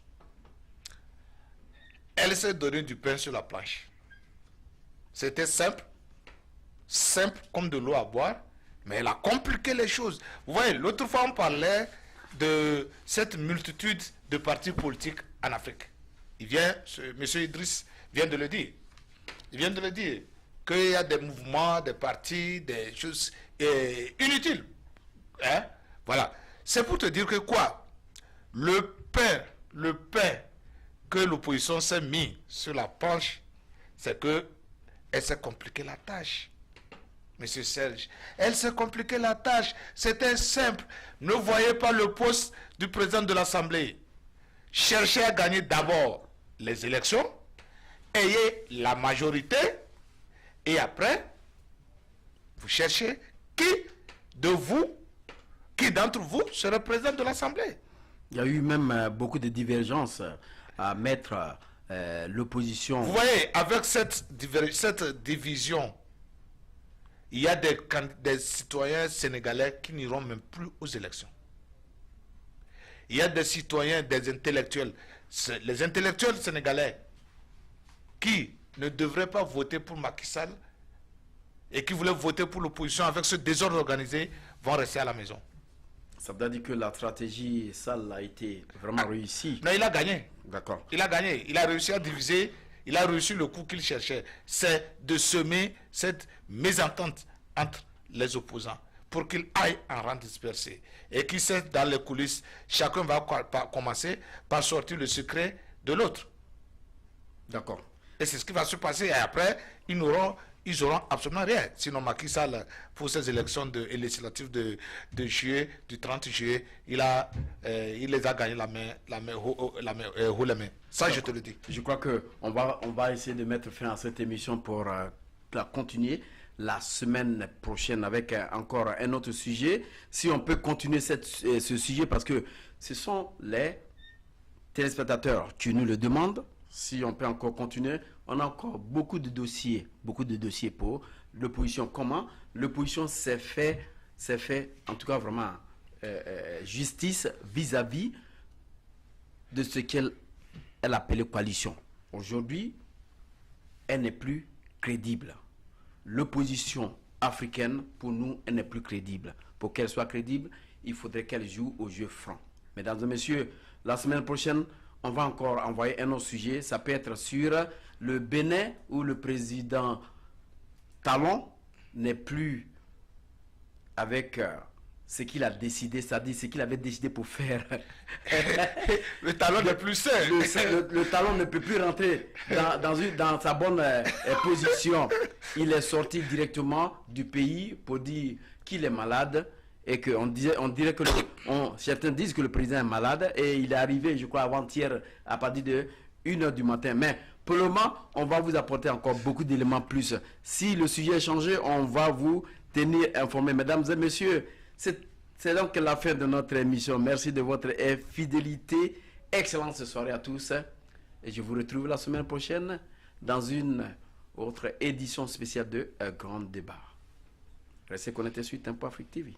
Elle s'est donné du pain sur la planche. C'était simple, simple comme de l'eau à boire, mais elle a compliqué les choses. Vous voyez, l'autre fois, on parlait de cette multitude de partis politiques en Afrique. M. Idriss vient de le dire. Il vient de le dire, qu'il y a des mouvements, des partis, des choses inutiles. Hein? Voilà. C'est pour te dire que quoi? Le pain que l'opposition s'est mis sur la planche, c'est que elle s'est compliqué la tâche. Monsieur Serge, elle s'est compliqué la tâche. C'était simple. Ne voyez pas le poste du président de l'Assemblée. Cherchez à gagner d'abord les élections, ayez la majorité, et après, vous cherchez qui d'entre vous serait président de l'Assemblée. Il y a eu même beaucoup de divergences à mettre l'opposition. Vous voyez, avec cette division, il y a des citoyens sénégalais qui n'iront même plus aux élections. Il y a des citoyens, des intellectuels, les intellectuels sénégalais qui ne devraient pas voter pour Macky Sall et qui voulaient voter pour l'opposition avec ce désordre organisé vont rester à la maison. Ça veut dire que la stratégie Sall a été vraiment réussie. Non, il a gagné. D'accord. Il a gagné. Il a réussi à diviser. Il a réussi le coup qu'il cherchait. C'est de semer cette mésentente entre les opposants pour qu'ils aillent en rang dispersé. Et qui sait, dans les coulisses, chacun va commencer par sortir le secret de l'autre. D'accord. Et c'est ce qui va se passer. Et après, ils n'auront absolument rien. Sinon, Macky Sall, pour ces élections législatives de juillet, du 30 juillet, il les a gagnés la main haut la main. Ça, je te le dis. Je crois qu'on va essayer de mettre fin à cette émission pour continuer la semaine prochaine avec encore un autre sujet. Si on peut continuer ce sujet, parce que ce sont les téléspectateurs qui nous le demandent. Si on peut encore continuer, on a encore beaucoup de dossiers pour l'opposition. Comment l'opposition s'est fait, en tout cas vraiment, justice vis-à-vis de ce qu'elle appelait coalition. Aujourd'hui, elle n'est plus crédible. L'opposition africaine, pour nous, elle n'est plus crédible. Pour qu'elle soit crédible, il faudrait qu'elle joue au jeu franc. Mesdames et messieurs, la semaine prochaine, on va encore envoyer un autre sujet. Ça peut être sur le Bénin, où le président Talon n'est plus avec ce qu'il a décidé, c'est-à-dire ce qu'il avait décidé pour faire. Le Talon n'est plus sain. Le Talon ne peut plus rentrer dans sa bonne position. Il est sorti directement du pays pour dire qu'il est malade. Et qu'on dirait que certains disent que le président est malade, et il est arrivé, je crois, avant-hier à partir de 1h du matin. Mais pour le moment, on va vous apporter encore beaucoup d'éléments plus. Si le sujet est changé, on va vous tenir informés. Mesdames et messieurs, c'est donc la fin de notre émission. Merci de votre fidélité. Excellente soirée à tous. Et je vous retrouve la semaine prochaine dans une autre édition spéciale de Grand Débat. Restez connectés sur Tempo Afrique TV.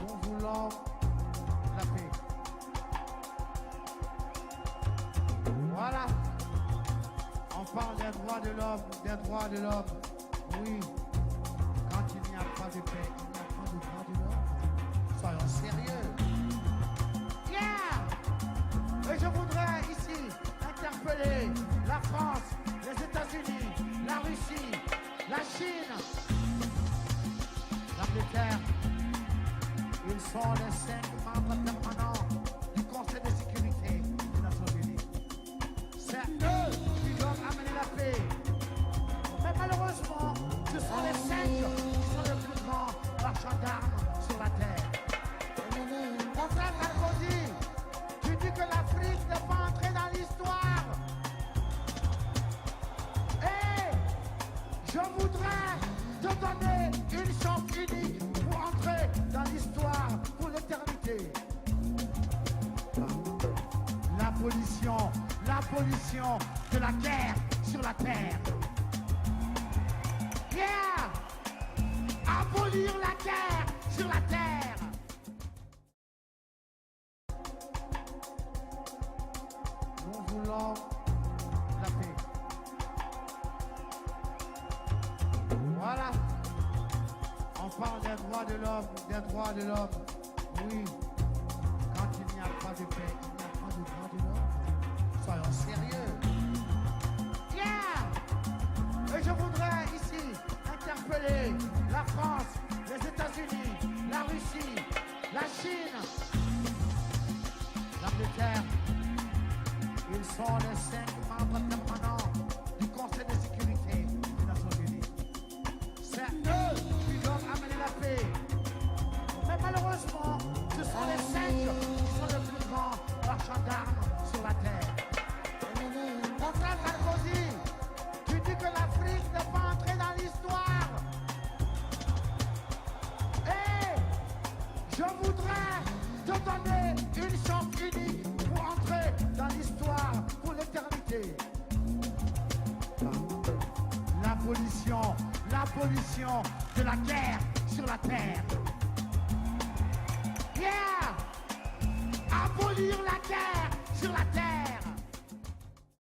Nous voulons la paix. parle des droits de l'homme, des droits de l'homme. Oui, quand il n'y a pas de paix, il n'y a pas de droits de l'homme. Soyons sérieux. Yeah! Et je voudrais ici interpeller la France, les États-Unis, la Russie, la Chine, l'Angleterre. Ils sont les 5 membres permanents du Conseil de sécurité des Nations Unies. C'est eux qui doivent amener la paix. Mais malheureusement, ce sont les 5 qui sont les plus grands marchands d'armes sur la terre. Mon frère Sarkozy, tu dis que l'Afrique n'est pas entrée dans l'histoire. Et je voudrais te donner une chance unique pour entrer dans l'histoire pour l'éternité. L'abolition de la guerre sur la terre. Yeah! Abolir la guerre sur la terre. Nous voulons la paix. Voilà. On parle des droits de l'homme, des droits de l'homme. Oui. Quand il n'y a pas de paix, il n'y a pas de droits de l'homme. Soyons sérieux. Yeah! Et je voudrais ici interpeller la France, les États-Unis, la Russie, la Chine, l'Angleterre. Ils sont les 5 membres permanents du Conseil de sécurité des Nations Unies. C'est eux qui doivent amener la paix. Mais malheureusement, ce sont les 5 qui sont les plus grands marchands d'armes sur la terre. Mon frère Sarkozy, tu dis que l'Afrique n'est pas entrée dans l'histoire. Et je voudrais te donner une chance unique pour entrer dans l'histoire pour l'éternité. L'abolition de la guerre sur la terre. Yeah! Abolir la guerre sur la terre.